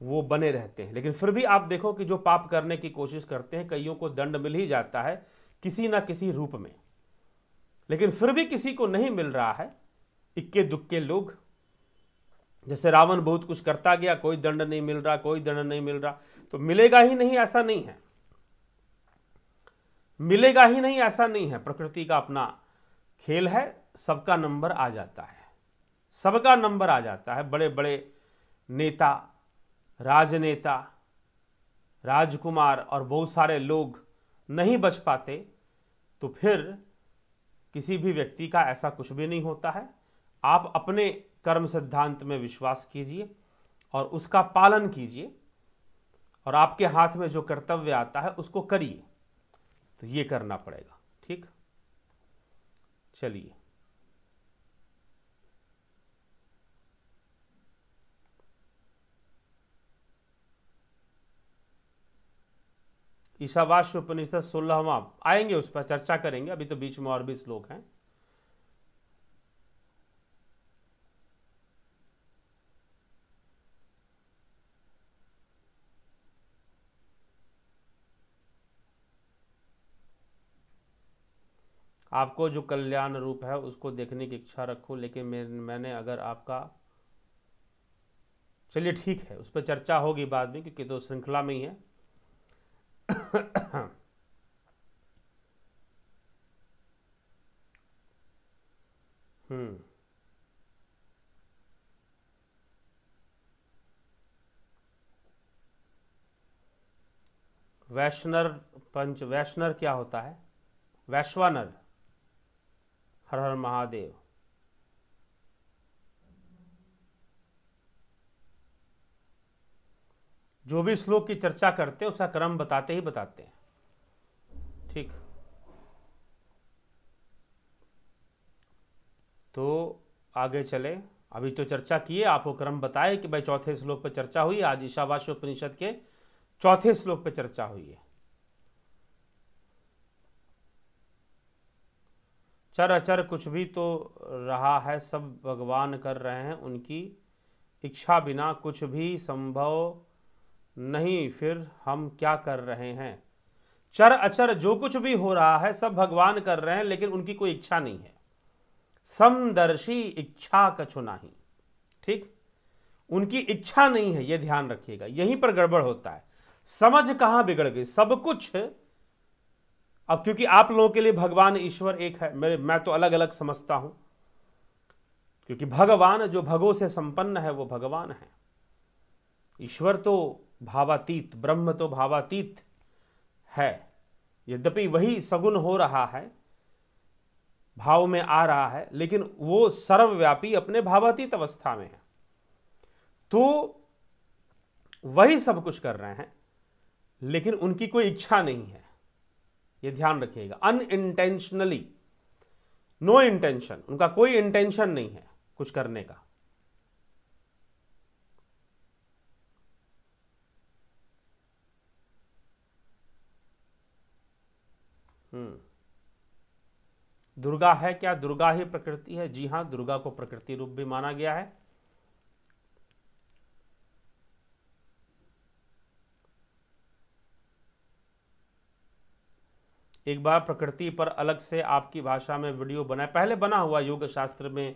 वो बने रहते हैं, लेकिन फिर भी आप देखो कि जो पाप करने की कोशिश करते हैं, कईयों को दंड मिल ही जाता है किसी ना किसी रूप में, लेकिन फिर भी किसी को नहीं मिल रहा है। इक्के दुक्के लोग, जैसे रावण बहुत कुछ करता गया, कोई दंड नहीं मिल रहा, कोई दंड नहीं मिल रहा, तो मिलेगा ही नहीं ऐसा नहीं है, मिलेगा ही नहीं ऐसा नहीं है। प्रकृति का अपना खेल है, सबका नंबर आ जाता है, सबका नंबर आ जाता है। बड़े बड़े नेता, राजनेता, राजकुमार और बहुत सारे लोग नहीं बच पाते, तो फिर किसी भी व्यक्ति का ऐसा कुछ भी नहीं होता है। आप अपने कर्म सिद्धांत में विश्वास कीजिए और उसका पालन कीजिए, और आपके हाथ में जो कर्तव्य आता है उसको करिए। तो ये करना पड़ेगा। ठीक, चलिए। ईशावास्य उपनिषद 16वां आएंगे, उस पर चर्चा करेंगे, अभी तो बीच में और भी श्लोक हैं। आपको जो कल्याण रूप है उसको देखने की इच्छा रखो, लेकिन मैंने अगर आपका, चलिए ठीक है, उस पर चर्चा होगी बाद में, क्योंकि तो श्रृंखला में ही है। वैश्नर पंच, वैश्नर क्या होता है? वैश्वानर, हर हर महादेव। जो भी श्लोक की चर्चा करते हैं उसका क्रम बताते ही बताते हैं। ठीक, तो आगे चले। अभी तो चर्चा किए, आपको क्रम बताए कि भाई चौथे श्लोक पर चर्चा हुई। आज ईशावास्य उपनिषद के चौथे श्लोक पर चर्चा हुई है। चर अचर कुछ भी तो रहा है, सब भगवान कर रहे हैं, उनकी इच्छा बिना कुछ भी संभव नहीं, फिर हम क्या कर रहे हैं। चर अचर जो कुछ भी हो रहा है सब भगवान कर रहे हैं, लेकिन उनकी कोई इच्छा नहीं है। समदर्शी इच्छा कछु नहीं। ठीक, उनकी इच्छा नहीं है, यह ध्यान रखिएगा, यहीं पर गड़बड़ होता है। समझ कहां बिगड़ गई, सब कुछ। अब क्योंकि आप लोगों के लिए भगवान ईश्वर एक है, मैं तो अलग अलग समझता हूं, क्योंकि भगवान जो भगों से संपन्न है वो भगवान है। ईश्वर तो भावातीत, ब्रह्म तो भावातीत है, यद्यपि वही सगुण हो रहा है, भाव में आ रहा है, लेकिन वो सर्वव्यापी अपने भावातीत अवस्था में है। तो वही सब कुछ कर रहे हैं, लेकिन उनकी कोई इच्छा नहीं है, ये ध्यान रखिएगा। अनइंटेंशनली, नो इंटेंशन, उनका कोई इंटेंशन नहीं है कुछ करने का। दुर्गा है क्या? दुर्गा ही प्रकृति है। जी हां, दुर्गा को प्रकृति रूप भी माना गया है। एक बार प्रकृति पर अलग से आपकी भाषा में वीडियो बनाए, पहले बना हुआ योग शास्त्र में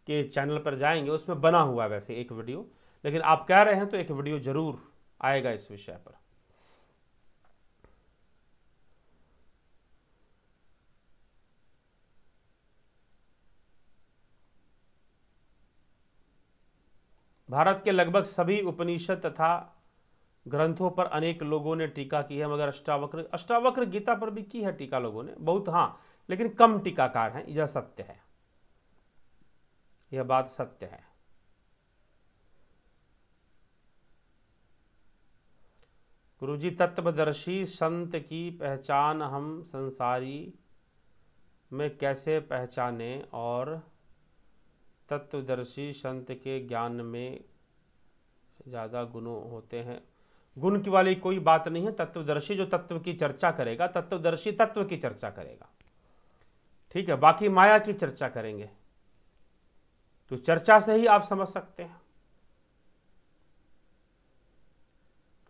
के चैनल पर जाएंगे, उसमें बना हुआ वैसे एक वीडियो, लेकिन आप कह रहे हैं तो एक वीडियो जरूर आएगा इस विषय पर। भारत के लगभग सभी उपनिषद तथा ग्रंथों पर अनेक लोगों ने टीका की है, मगर अष्टावक्र गीता पर भी की है टीका लोगों ने, बहुत, हाँ, लेकिन कम टीकाकार हैं, यह सत्य है, यह बात सत्य है। गुरुजी, तत्वदर्शी संत की पहचान हम संसारी में कैसे पहचाने और तत्वदर्शी संत के ज्ञान में ज़्यादा गुणों होते हैं। गुण की वाली कोई बात नहीं है। तत्वदर्शी जो तत्व की चर्चा करेगा, तत्वदर्शी तत्व की चर्चा करेगा, ठीक है। बाकी माया की चर्चा करेंगे, तो चर्चा से ही आप समझ सकते हैं।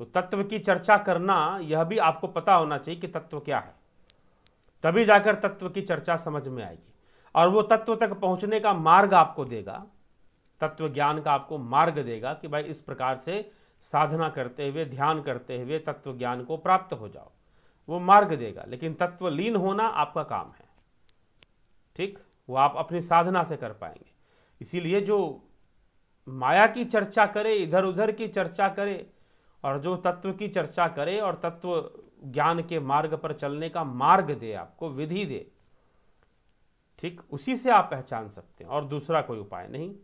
तो तत्व की चर्चा करना, यह भी आपको पता होना चाहिए कि तत्व क्या है, तभी जाकर तत्व की चर्चा समझ में आएगी। और वो तत्व तक पहुंचने का मार्ग आपको देगा, तत्व ज्ञान का आपको मार्ग देगा कि भाई इस प्रकार से साधना करते हुए, ध्यान करते हुए तत्व ज्ञान को प्राप्त हो जाओ, वो मार्ग देगा। लेकिन तत्व लीन होना आपका काम है, ठीक, वो आप अपनी साधना से कर पाएंगे। इसीलिए जो माया की चर्चा करे, इधर उधर की चर्चा करे, और जो तत्व की चर्चा करे और तत्व ज्ञान के मार्ग पर चलने का मार्ग दे, आपको विधि दे, ठीक, उसी से आप पहचान सकते हैं, और दूसरा कोई उपाय नहीं।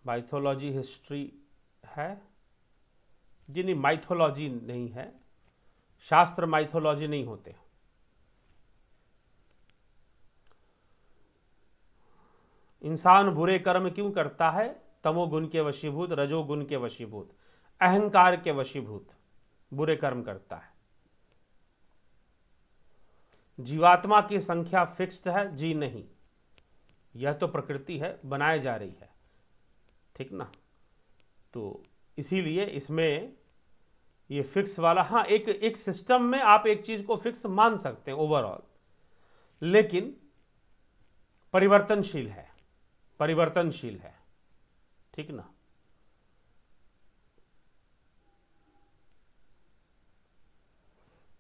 माइथोलॉजी हिस्ट्री है जी? नहीं, माइथोलॉजी नहीं है, शास्त्र माइथोलॉजी नहीं होते। इंसान बुरे कर्म क्यों करता है? तमोगुण के वशीभूत, रजोगुण के वशीभूत, अहंकार के वशीभूत बुरे कर्म करता है। जीवात्मा की संख्या फिक्स्ड है जी? नहीं, यह तो प्रकृति है, बनाई जा रही है, ठीक ना। तो इसीलिए इसमें ये फिक्स वाला, हाँ, एक सिस्टम में आप एक चीज को फिक्स मान सकते हैं ओवरऑल, लेकिन परिवर्तनशील है, परिवर्तनशील है, ठीक ना।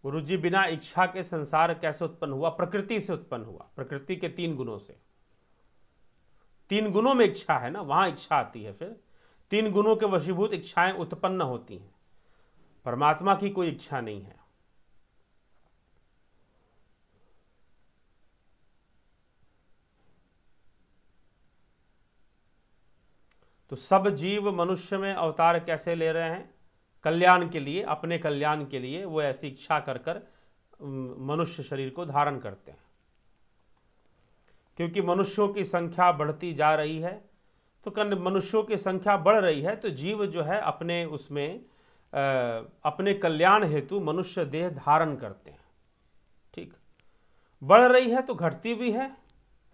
गुरुजी, बिना इच्छा के संसार कैसे उत्पन्न हुआ? प्रकृति से उत्पन्न हुआ, प्रकृति के 3 गुणों से। 3 गुणों में इच्छा है ना, वहां इच्छा आती है, फिर 3 गुणों के वशीभूत इच्छाएं उत्पन्न होती हैं। परमात्मा की कोई इच्छा नहीं है। तो सब जीव मनुष्य में अवतार कैसे ले रहे हैं? कल्याण के लिए, अपने कल्याण के लिए वो ऐसी इच्छा कर कर मनुष्य शरीर को धारण करते हैं। क्योंकि मनुष्यों की संख्या बढ़ती जा रही है, तो मनुष्यों की संख्या बढ़ रही है, तो जीव जो है अपने उसमें अपने कल्याण हेतु मनुष्य देह धारण करते हैं, ठीक। बढ़ रही है तो घटती भी है,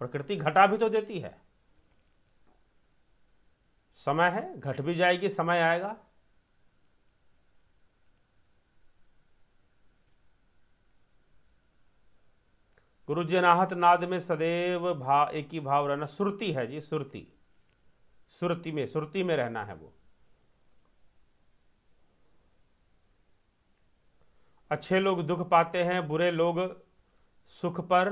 प्रकृति घटा भी तो देती है। समय है, घट भी जाएगी, समय आएगा। गुरु जी, अनाहत नाद में सदैव एक ही भाव रहना सुरती है जी, सुरती, सुरती में रहना है वो। अच्छे लोग दुख पाते हैं, बुरे लोग सुख पर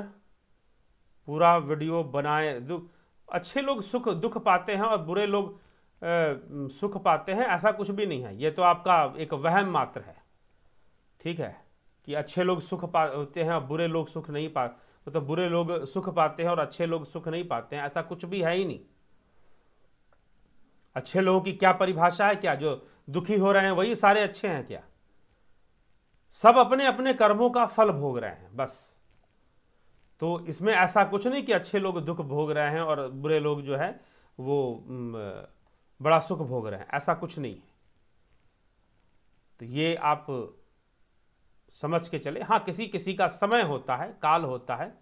पूरा वीडियो बनाए। अच्छे लोग दुख पाते हैं और बुरे लोग सुख पाते हैं, ऐसा कुछ भी नहीं है। ये तो आपका एक वहम मात्र है, ठीक है, कि अच्छे लोग सुख पाते हैं और बुरे लोग सुख नहीं पाते, तो बुरे लोग सुख पाते हैं और अच्छे लोग सुख नहीं पाते हैं, ऐसा कुछ भी है ही नहीं। अच्छे लोगों की क्या परिभाषा है? क्या जो दुखी हो रहे हैं वही सारे अच्छे हैं क्या? सब अपने अपने कर्मों का फल भोग रहे हैं, बस। तो इसमें ऐसा कुछ नहीं कि अच्छे लोग दुख भोग रहे हैं और बुरे लोग जो है वो बड़ा सुख भोग रहे हैं, ऐसा कुछ नहीं है। तो ये आप समझ के चले। हाँ, किसी किसी का समय होता है, काल होता है,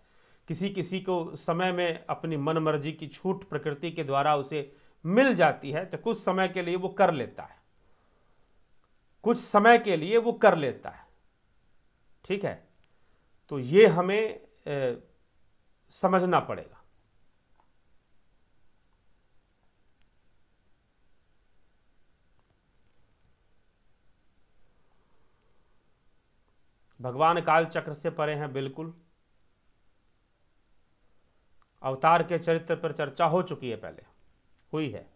किसी किसी को समय में अपनी मन मर्जी की छूट प्रकृति के द्वारा उसे मिल जाती है, तो कुछ समय के लिए वो कर लेता है, कुछ समय के लिए वो कर लेता है, ठीक है। तो ये हमें समझना पड़ेगा। भगवान काल चक्र से परे हैं, बिल्कुल। अवतार के चरित्र पर चर्चा हो चुकी है, पहले हुई है।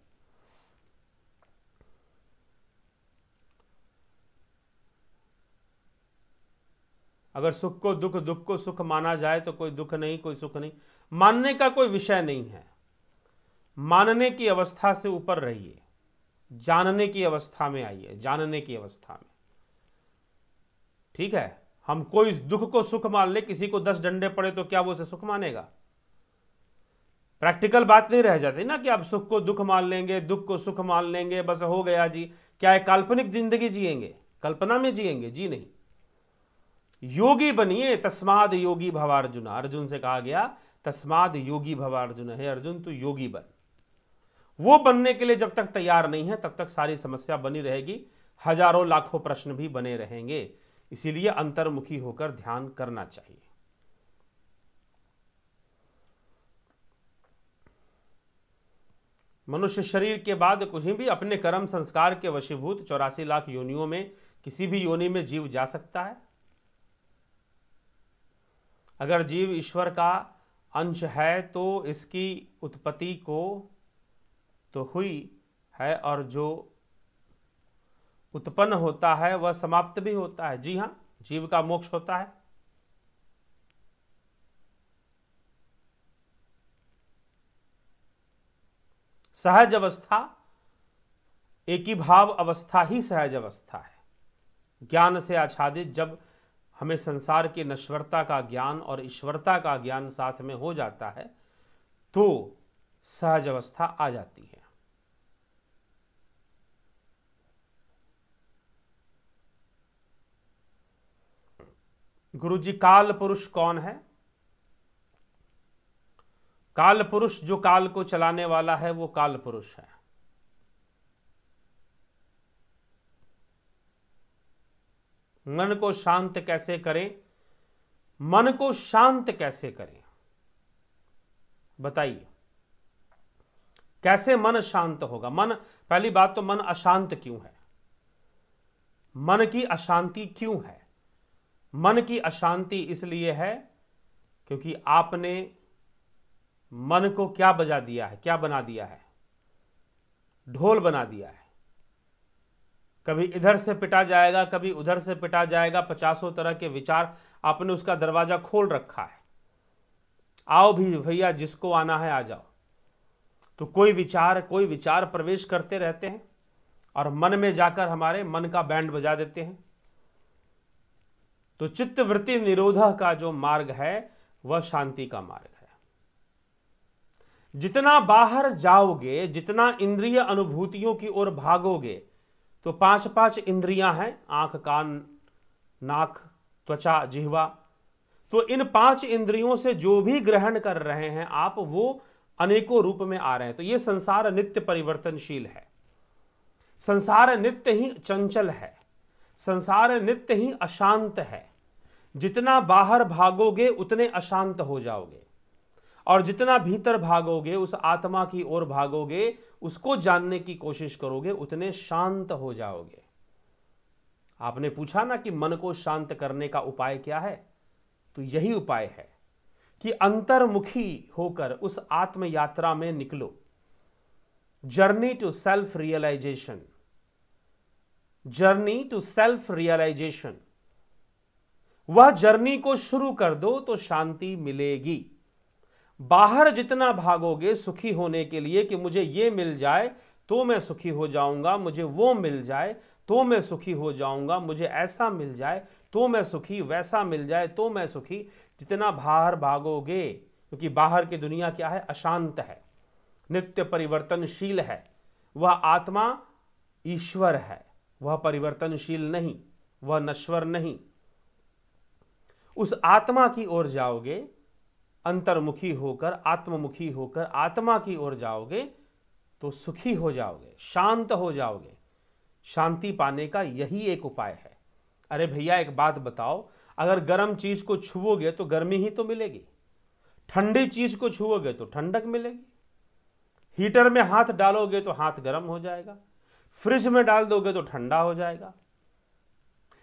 अगर सुख को दुख, दुख को सुख माना जाए तो कोई दुख नहीं, कोई सुख नहीं। मानने का कोई विषय नहीं है, मानने की अवस्था से ऊपर रहिए। जानने की अवस्था में आइए, जानने की अवस्था में। ठीक है, हम कोई दुख को सुख मान ले, किसी को 10 डंडे पड़े तो क्या वो उसे सुख मानेगा? प्रैक्टिकल बात नहीं रह जाती ना कि आप सुख को दुख मान लेंगे, दुख को सुख मान लेंगे, बस हो गया जी। क्या एक काल्पनिक जिंदगी जिएंगे, कल्पना में जिएंगे? जी नहीं। योगी बनिए, तस्माद योगी भवार्जुन। अर्जुन से कहा गया तस्माद योगी भवार्जुन, है अर्जुन तू योगी बन। वो बनने के लिए जब तक तैयार नहीं है तब तक सारी समस्या बनी रहेगी, हजारों लाखों प्रश्न भी बने रहेंगे। इसीलिए अंतर्मुखी होकर ध्यान करना चाहिए। मनुष्य शरीर के बाद कहीं भी अपने कर्म संस्कार के वशीभूत 84 लाख योनियों में किसी भी योनि में जीव जा सकता है। अगर जीव ईश्वर का अंश है तो इसकी उत्पत्ति को तो हुई है, और जो उत्पन्न होता है वह समाप्त भी होता है। जी हां, जीव का मोक्ष होता है। सहज अवस्था, एकी भाव अवस्था ही सहज अवस्था है। ज्ञान से आच्छादित जब हमें संसार की नश्वरता का ज्ञान और ईश्वरता का ज्ञान साथ में हो जाता है तो सहज अवस्था आ जाती है। गुरुजी, काल पुरुष कौन है? काल पुरुष, जो काल को चलाने वाला है वो काल पुरुष है। मन को शांत कैसे करें? मन को शांत कैसे करें बताइए, कैसे मन शांत होगा? मन, पहली बात तो मन अशांत क्यों है? मन की अशांति क्यों है? मन की अशांति इसलिए है क्योंकि आपने मन को क्या बजा दिया है, क्या बना दिया है? ढोल बना दिया है। कभी इधर से पिटा जाएगा, कभी उधर से पिटा जाएगा, 50 तरह के विचार, आपने उसका दरवाजा खोल रखा है। आओ भी भैया, जिसको आना है आ जाओ। तो कोई विचार प्रवेश करते रहते हैं और मन में जाकर हमारे मन का बैंड बजा देते हैं। तो चित्तवृत्ति निरोधा का जो मार्ग है वह शांति का मार्ग है। जितना बाहर जाओगे, जितना इंद्रिय अनुभूतियों की ओर भागोगे, तो 5 इंद्रियां हैं, आंख, कान, नाक, त्वचा, जिह्वा। तो इन 5 इंद्रियों से जो भी ग्रहण कर रहे हैं आप, वो अनेकों रूप में आ रहे हैं। तो ये संसार नित्य परिवर्तनशील है, संसार नित्य ही चंचल है, संसार नित्य ही अशांत है। जितना बाहर भागोगे उतने अशांत हो जाओगे, और जितना भीतर भागोगे, उस आत्मा की ओर भागोगे, उसको जानने की कोशिश करोगे, उतने शांत हो जाओगे। आपने पूछा ना कि मन को शांत करने का उपाय क्या है? तो यही उपाय है कि अंतर्मुखी होकर उस आत्म यात्रा में निकलो। Journey to self realization, journey to self realization. वह जर्नी को शुरू कर दो तो शांति मिलेगी। बाहर जितना भागोगे सुखी होने के लिए कि मुझे ये मिल जाए तो मैं सुखी हो जाऊंगा, मुझे वो मिल जाए तो मैं सुखी हो जाऊंगा, मुझे ऐसा मिल जाए तो मैं सुखी, वैसा मिल जाए तो मैं सुखी, जितना बाहर भागोगे, क्योंकि बाहर की दुनिया क्या है? अशांत है, नित्य परिवर्तनशील है। वह आत्मा ईश्वर है, वह परिवर्तनशील नहीं, वह नश्वर नहीं। उस आत्मा की ओर जाओगे, अंतर्मुखी होकर, आत्ममुखी होकर आत्मा की ओर जाओगे तो सुखी हो जाओगे, शांत हो जाओगे। शांति पाने का यही एक उपाय है। अरे भैया, एक बात बताओ, अगर गर्म चीज को छुओगे तो गर्मी ही तो मिलेगी, ठंडी चीज को छुओगे तो ठंडक मिलेगी, हीटर में हाथ डालोगे तो हाथ गर्म हो जाएगा, फ्रिज में डाल दोगे तो ठंडा हो जाएगा।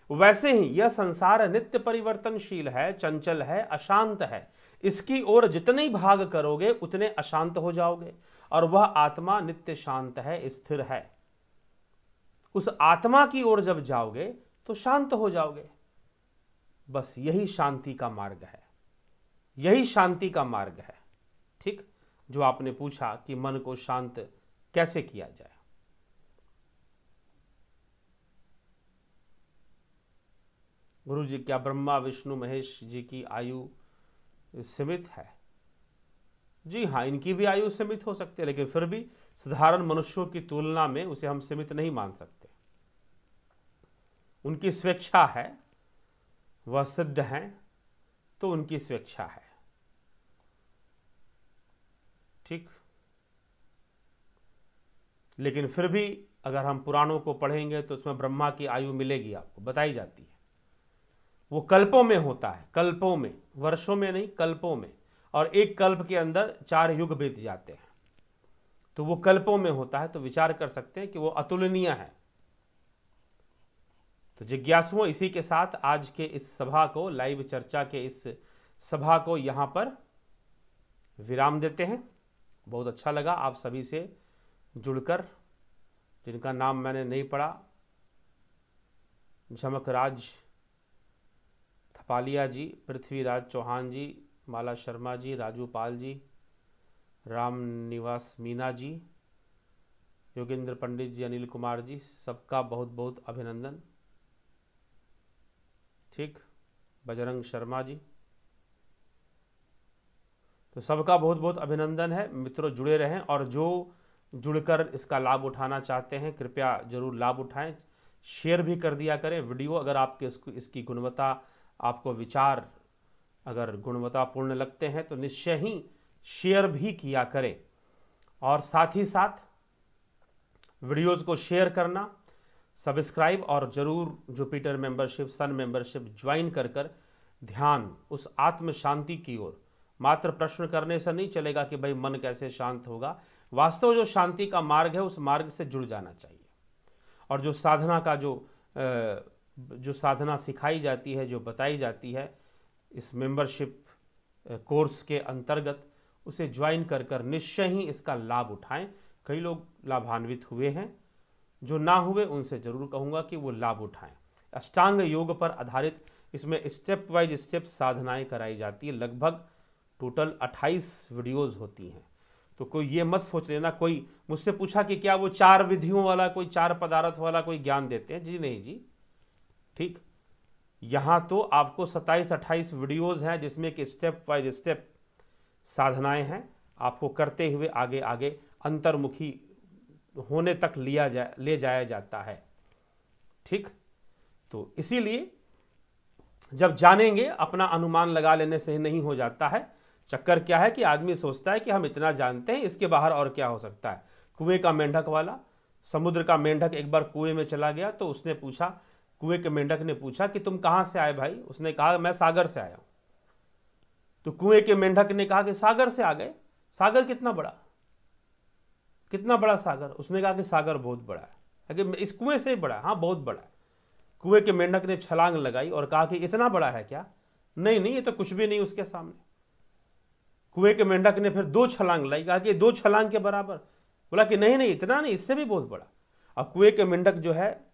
वैसे ही यह संसार नित्य परिवर्तनशील है, चंचल है, अशांत है। इसकी ओर जितने भाग करोगे उतने अशांत हो जाओगे, और वह आत्मा नित्य शांत है, स्थिर है। उस आत्मा की ओर जब जाओगे तो शांत हो जाओगे। बस यही शांति का मार्ग है, यही शांति का मार्ग है। ठीक, जो आपने पूछा कि मन को शांत कैसे किया जाए। गुरु जी, क्या ब्रह्मा विष्णु महेश जी की आयु सीमित है? जी हाँ, इनकी भी आयु सीमित हो सकती है, लेकिन फिर भी साधारण मनुष्यों की तुलना में उसे हम सीमित नहीं मान सकते। उनकी स्वेच्छा है, वह सिद्ध हैं, तो उनकी स्वेच्छा है। ठीक, लेकिन फिर भी अगर हम पुराणों को पढ़ेंगे तो उसमें ब्रह्मा की आयु मिलेगी, आपको बताई जाती है। वो कल्पों में होता है, कल्पों में, वर्षों में नहीं, कल्पों में। और एक कल्प के अंदर 4 युग बीत जाते हैं, तो वो कल्पों में होता है। तो विचार कर सकते हैं कि वो अतुलनीय है। तो जिज्ञासुओं, इसी के साथ आज के इस सभा को, लाइव चर्चा के इस सभा को यहां पर विराम देते हैं। बहुत अच्छा लगा आप सभी से जुड़कर, जिनका नाम मैंने नहीं पढ़ा, झमकराज थपालिया जी, पृथ्वीराज चौहान जी, माला शर्मा जी, राजू पाल जी, राम निवास मीना जी, योगेंद्र पंडित जी, अनिल कुमार जी, सबका बहुत बहुत अभिनंदन। ठीक, बजरंग शर्मा जी, तो सबका बहुत बहुत अभिनंदन है। मित्रों जुड़े रहें, और जो जुड़कर इसका लाभ उठाना चाहते हैं कृपया जरूर लाभ उठाएं। शेयर भी कर दिया करें वीडियो, अगर आपके इसकी गुणवत्ता, आपको विचार अगर गुणवत्तापूर्ण लगते हैं तो निश्चय ही शेयर भी किया करें। और साथ ही साथ वीडियोज़ को शेयर करना, सब्सक्राइब और ज़रूर जुपिटर मेंबरशिप, सन मेंबरशिप ज्वाइन कर ध्यान उस आत्म शांति की ओर। मात्र प्रश्न करने से नहीं चलेगा कि भाई मन कैसे शांत होगा। वास्तव जो शांति का मार्ग है, उस मार्ग से जुड़ जाना चाहिए। और जो साधना का जो साधना सिखाई जाती है, जो बताई जाती है इस मेंबरशिप कोर्स के अंतर्गत, उसे ज्वाइन कर निश्चय ही इसका लाभ उठाएं। कई लोग लाभान्वित हुए हैं, जो ना हुए उनसे जरूर कहूँगा कि वो लाभ उठाएं। अष्टांग योग पर आधारित इसमें स्टेप वाइज स्टेप साधनाएं कराई जाती है। लगभग टोटल 28 वीडियोज़ होती हैं। तो कोई ये मत सोच लेना, कोई मुझसे पूछा कि क्या वो 4 विधियों वाला, कोई 4 पदार्थ वाला कोई ज्ञान देते हैं? जी नहीं जी। ठीक, यहाँ तो आपको 27-28 वीडियोज़ हैं, जिसमें कि स्टेप वाइज स्टेप साधनाएं हैं, आपको करते हुए आगे आगे अंतर्मुखी होने तक ले जाया जाता है। ठीक, तो इसीलिए जब जानेंगे, अपना अनुमान लगा लेने से नहीं हो जाता है। चक्कर क्या है कि आदमी सोचता है कि हम इतना जानते हैं, इसके बाहर और क्या हो सकता है। कुएं का मेंढक वाला, समुद्र का मेंढक एक बार कुएं में चला गया, तो उसने पूछा, कुएं के मेंढक ने पूछा कि तुम कहां से आए भाई? उसने कहा मैं सागर से आया हूं। तो कुएं के मेंढक ने कहा कि सागर से आ गए? सागर कितना बड़ा? कितना बड़ा सागर? उसने कहा कि सागर बहुत बड़ा है। कि इस कुएं से बड़ा है? हाँ बहुत बड़ा है। कुएं के मेंढक ने छलांग लगाई और कहा कि इतना बड़ा है क्या? नहीं नहीं, ये तो कुछ भी नहीं उसके सामने। कुएं के मेंढक ने फिर 2 छलांग लाई, कहा कि 2 छलांग के बराबर। बोला कि नहीं नहीं, इतना नहीं, इससे भी बहुत बड़ा। अब कुएं के मेंढक जो है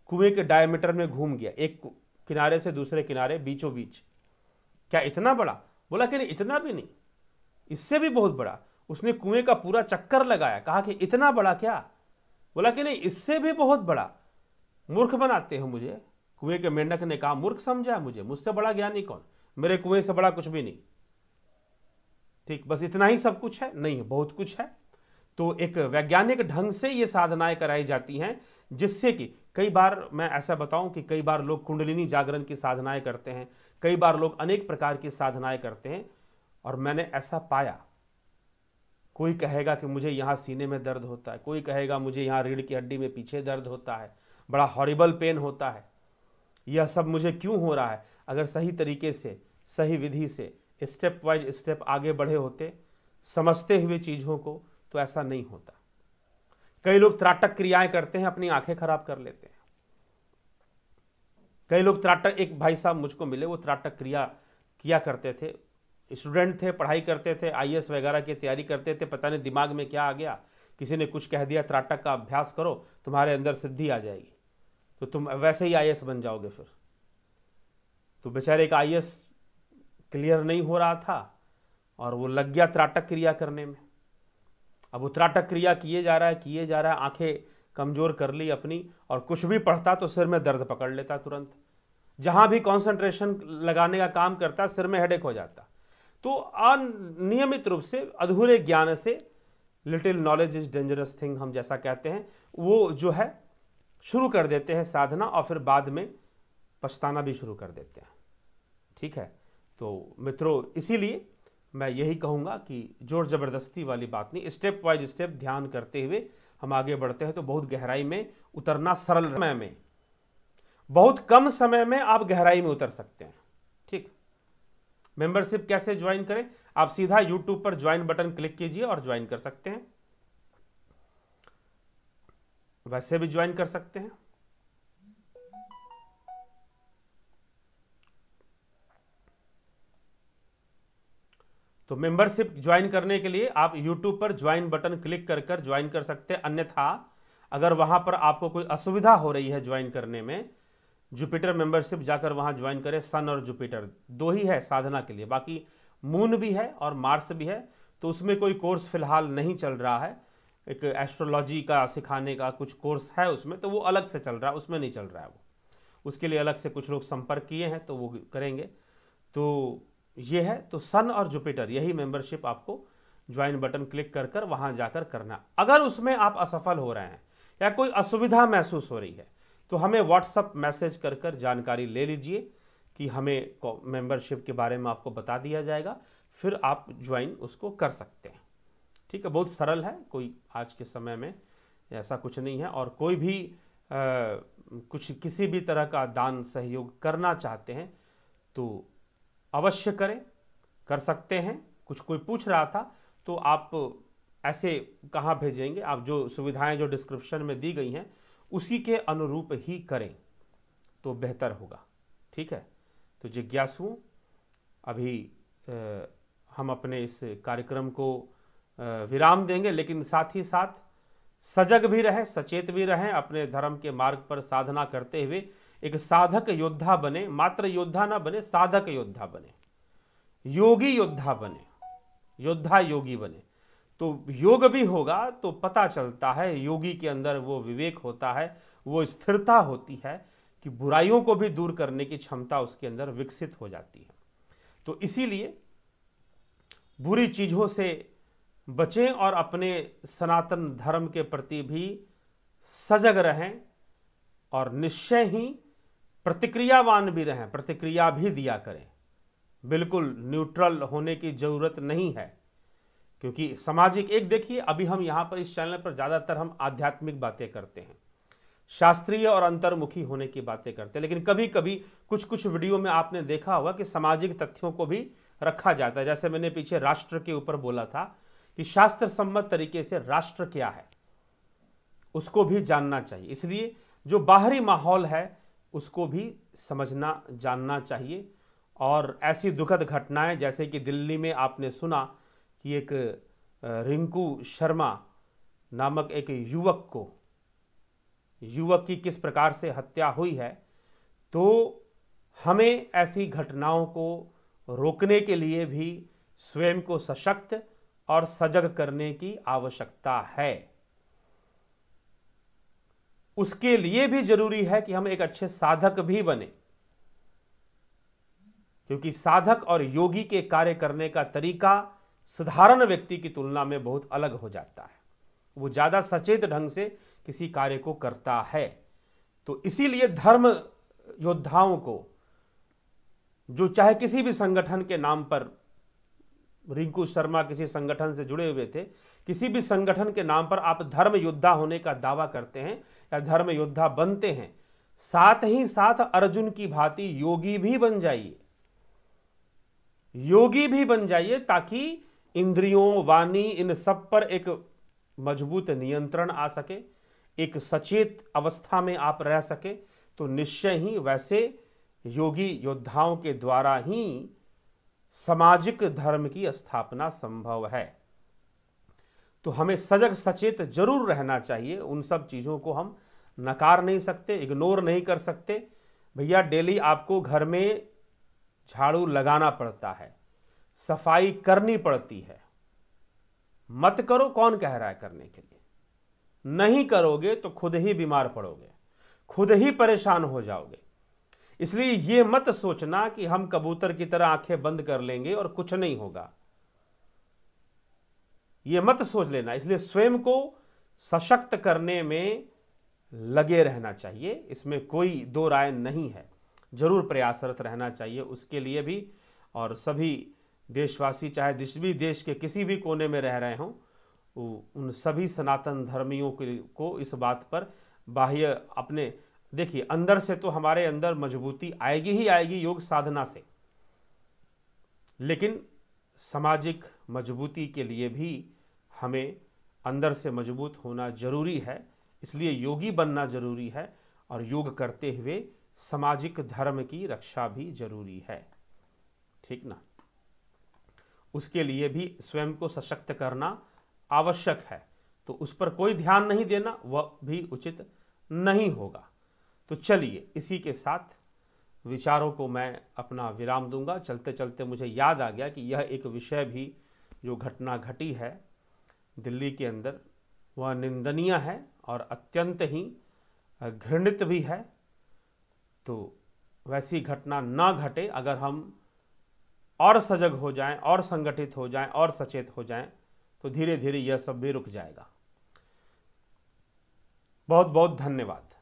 कुएं के डायमीटर में घूम गया, एक किनारे से दूसरे किनारे, बीचों बीच। क्या इतना बड़ा? बोला कि नहीं, इतना भी नहीं, इससे भी बहुत बड़ा। उसने कुएं का पूरा चक्कर लगाया, कहा कि इतना बड़ा क्या? बोला कि नहीं, इससे भी बहुत बड़ा। मूर्ख बनाते हो मुझे। कुएं के मेंढक ने कहा, मूर्ख समझा मुझे? मुझसे बड़ा ज्ञानी कौन? मेरे कुएं से बड़ा कुछ भी नहीं। ठीक, बस इतना ही सब कुछ है? नहीं है, बहुत कुछ है। तो एक वैज्ञानिक ढंग से ये साधनाएं कराई जाती हैं, जिससे कि कई बार मैं ऐसा बताऊं कि कई बार लोग कुंडलिनी जागरण की साधनाएं करते हैं, कई बार लोग अनेक प्रकार की साधनाएं करते हैं। और मैंने ऐसा पाया, कोई कहेगा कि मुझे यहाँ सीने में दर्द होता है, कोई कहेगा मुझे यहाँ रीढ़ की हड्डी में पीछे दर्द होता है, बड़ा हॉरिबल पेन होता है। यह सब मुझे क्यों हो रहा है? अगर सही तरीके से, सही विधि से, स्टेप वाइज स्टेप आगे बढ़े होते, समझते हुए चीज़ों को, तो ऐसा नहीं होता। कई लोग त्राटक क्रियाएं करते हैं, अपनी आंखें खराब कर लेते हैं। कई लोग त्राटक, एक भाई साहब मुझको मिले, वो त्राटक क्रिया किया करते थे, स्टूडेंट थे, पढ़ाई करते थे, आईएएस वगैरह की तैयारी करते थे। पता नहीं दिमाग में क्या आ गया, किसी ने कुछ कह दिया, त्राटक का अभ्यास करो, तुम्हारे अंदर सिद्धि आ जाएगी, तो तुम वैसे ही आईएएस बन जाओगे। फिर तो बेचारे का आईएएस क्लियर नहीं हो रहा था और वो लग गया त्राटक क्रिया करने में। अब वो त्राटक क्रिया किए जा रहा है, आंखें कमज़ोर कर ली अपनी, और कुछ भी पढ़ता तो सिर में दर्द पकड़ लेता तुरंत। जहां भी कंसंट्रेशन लगाने का काम करता है सिर में हेडेक हो जाता। तो अनियमित रूप से, अधूरे ज्ञान से, little knowledge is dangerous thing हम जैसा कहते हैं, वो जो है शुरू कर देते हैं साधना और फिर बाद में पछताना भी शुरू कर देते हैं। ठीक है, तो मित्रों इसीलिए मैं यही कहूँगा कि जोर ज़बरदस्ती वाली बात नहीं, स्टेप वाइज स्टेप ध्यान करते हुए हम आगे बढ़ते हैं तो बहुत गहराई में उतरना सरल, समय में, बहुत कम समय में आप गहराई में उतर सकते हैं। ठीक, मेंबरशिप कैसे ज्वाइन करें? आप सीधा यूट्यूब पर ज्वाइन बटन क्लिक कीजिए और ज्वाइन कर सकते हैं, वैसे भी ज्वाइन कर सकते हैं। तो मेंबरशिप ज्वाइन करने के लिए आप YouTube पर ज्वाइन बटन क्लिक कर कर ज्वाइन कर सकते हैं। अन्यथा अगर वहां पर आपको कोई असुविधा हो रही है ज्वाइन करने में, जुपिटर मेंबरशिप जाकर वहां ज्वाइन करें। सन और जुपिटर दो ही है साधना के लिए, बाकी मून भी है और मार्स भी है, तो उसमें कोई कोर्स फिलहाल नहीं चल रहा है। एक एस्ट्रोलॉजी का सिखाने का कुछ कोर्स है उसमें, तो वो अलग से चल रहा है, उसमें नहीं चल रहा है वो, उसके लिए अलग से कुछ लोग संपर्क किए हैं तो वो करेंगे। तो ये है, तो सन और जुपिटर यही मेंबरशिप आपको ज्वाइन बटन क्लिक कर कर वहां जाकर करना। अगर उसमें आप असफल हो रहे हैं या कोई असुविधा महसूस हो रही है तो हमें व्हाट्सएप मैसेज कर कर जानकारी ले लीजिए कि हमें मेंबरशिप के बारे में आपको बता दिया जाएगा, फिर आप ज्वाइन उसको कर सकते हैं। ठीक है, बहुत सरल है, कोई आज के समय में ऐसा कुछ नहीं है। और कोई भी कुछ किसी भी तरह का दान सहयोग करना चाहते हैं तो अवश्य करें, कर सकते हैं। कुछ कोई पूछ रहा था तो आप ऐसे कहाँ भेजेंगे, आप जो सुविधाएं जो डिस्क्रिप्शन में दी गई हैं उसी के अनुरूप ही करें तो बेहतर होगा। ठीक है, तो जिज्ञासुओं, अभी हम अपने इस कार्यक्रम को विराम देंगे, लेकिन साथ ही साथ सजग भी रहें, सचेत भी रहें, अपने धर्म के मार्ग पर साधना करते हुए एक साधक योद्धा बने। मात्र योद्धा ना बने, साधक योद्धा बने, योगी योद्धा बने, योद्धा योगी बने। तो योग भी होगा तो पता चलता है योगी के अंदर वो विवेक होता है, वो स्थिरता होती है कि बुराइयों को भी दूर करने की क्षमता उसके अंदर विकसित हो जाती है। तो इसीलिए बुरी चीजों से बचें और अपने सनातन धर्म के प्रति भी सजग रहें और निश्चय ही प्रतिक्रियावान भी रहें, प्रतिक्रिया भी दिया करें। बिल्कुल न्यूट्रल होने की जरूरत नहीं है, क्योंकि सामाजिक, एक देखिए अभी हम यहाँ पर इस चैनल पर ज़्यादातर हम आध्यात्मिक बातें करते हैं, शास्त्रीय और अंतर्मुखी होने की बातें करते हैं, लेकिन कभी कभी कुछ कुछ वीडियो में आपने देखा होगा कि सामाजिक तथ्यों को भी रखा जाता है। जैसे मैंने पीछे राष्ट्र के ऊपर बोला था कि शास्त्र सम्मत तरीके से राष्ट्र क्या है उसको भी जानना चाहिए। इसलिए जो बाहरी माहौल है उसको भी समझना जानना चाहिए। और ऐसी दुखद घटनाएं जैसे कि दिल्ली में आपने सुना कि एक रिंकू शर्मा नामक एक युवक की किस प्रकार से हत्या हुई है, तो हमें ऐसी घटनाओं को रोकने के लिए भी स्वयं को सशक्त और सजग करने की आवश्यकता है। उसके लिए भी जरूरी है कि हम एक अच्छे साधक भी बने, क्योंकि साधक और योगी के कार्य करने का तरीका साधारण व्यक्ति की तुलना में बहुत अलग हो जाता है। वो ज्यादा सचेत ढंग से किसी कार्य को करता है। तो इसीलिए धर्म योद्धाओं को, जो चाहे किसी भी संगठन के नाम पर, रिंकू शर्मा किसी संगठन से जुड़े हुए थे, किसी भी संगठन के नाम पर आप धर्म योद्धा होने का दावा करते हैं या धर्म योद्धा बनते हैं, साथ ही साथ अर्जुन की भांति योगी भी बन जाइए, योगी भी बन जाइए, ताकि इंद्रियों, वाणी, इन सब पर एक मजबूत नियंत्रण आ सके, एक सचेत अवस्था में आप रह सके। तो निश्चय ही वैसे योगी योद्धाओं के द्वारा ही सामाजिक धर्म की स्थापना संभव है। तो हमें सजग सचेत जरूर रहना चाहिए। उन सब चीजों को हम नकार नहीं सकते, इग्नोर नहीं कर सकते। भैया डेली आपको घर में झाड़ू लगाना पड़ता है, सफाई करनी पड़ती है। मत करो, कौन कह रहा है करने के लिए? नहीं करोगे तो खुद ही बीमार पड़ोगे, खुद ही परेशान हो जाओगे। इसलिए ये मत सोचना कि हम कबूतर की तरह आंखें बंद कर लेंगे और कुछ नहीं होगा, ये मत सोच लेना। इसलिए स्वयं को सशक्त करने में लगे रहना चाहिए, इसमें कोई दो राय नहीं है। जरूर प्रयासरत रहना चाहिए उसके लिए भी। और सभी देशवासी चाहे जिस भी देश के किसी भी कोने में रह रहे हों, उन सभी सनातन धर्मियों को इस बात पर बाह्य अपने देखिए अंदर से तो हमारे अंदर मजबूती आएगी ही आएगी योग साधना से, लेकिन सामाजिक मजबूती के लिए भी हमें अंदर से मजबूत होना जरूरी है। इसलिए योगी बनना जरूरी है और योग करते हुए सामाजिक धर्म की रक्षा भी जरूरी है, ठीक ना। उसके लिए भी स्वयं को सशक्त करना आवश्यक है, तो उस पर कोई ध्यान नहीं देना वह भी उचित नहीं होगा। तो चलिए इसी के साथ विचारों को मैं अपना विराम दूंगा। चलते चलते मुझे याद आ गया कि यह एक विषय भी जो घटना घटी है दिल्ली के अंदर वह निंदनीय है और अत्यंत ही घृणित भी है। तो वैसी घटना ना घटे, अगर हम और सजग हो जाएं और संगठित हो जाएं और सचेत हो जाएं तो धीरे धीरे यह सब भी रुक जाएगा। बहुत बहुत धन्यवाद।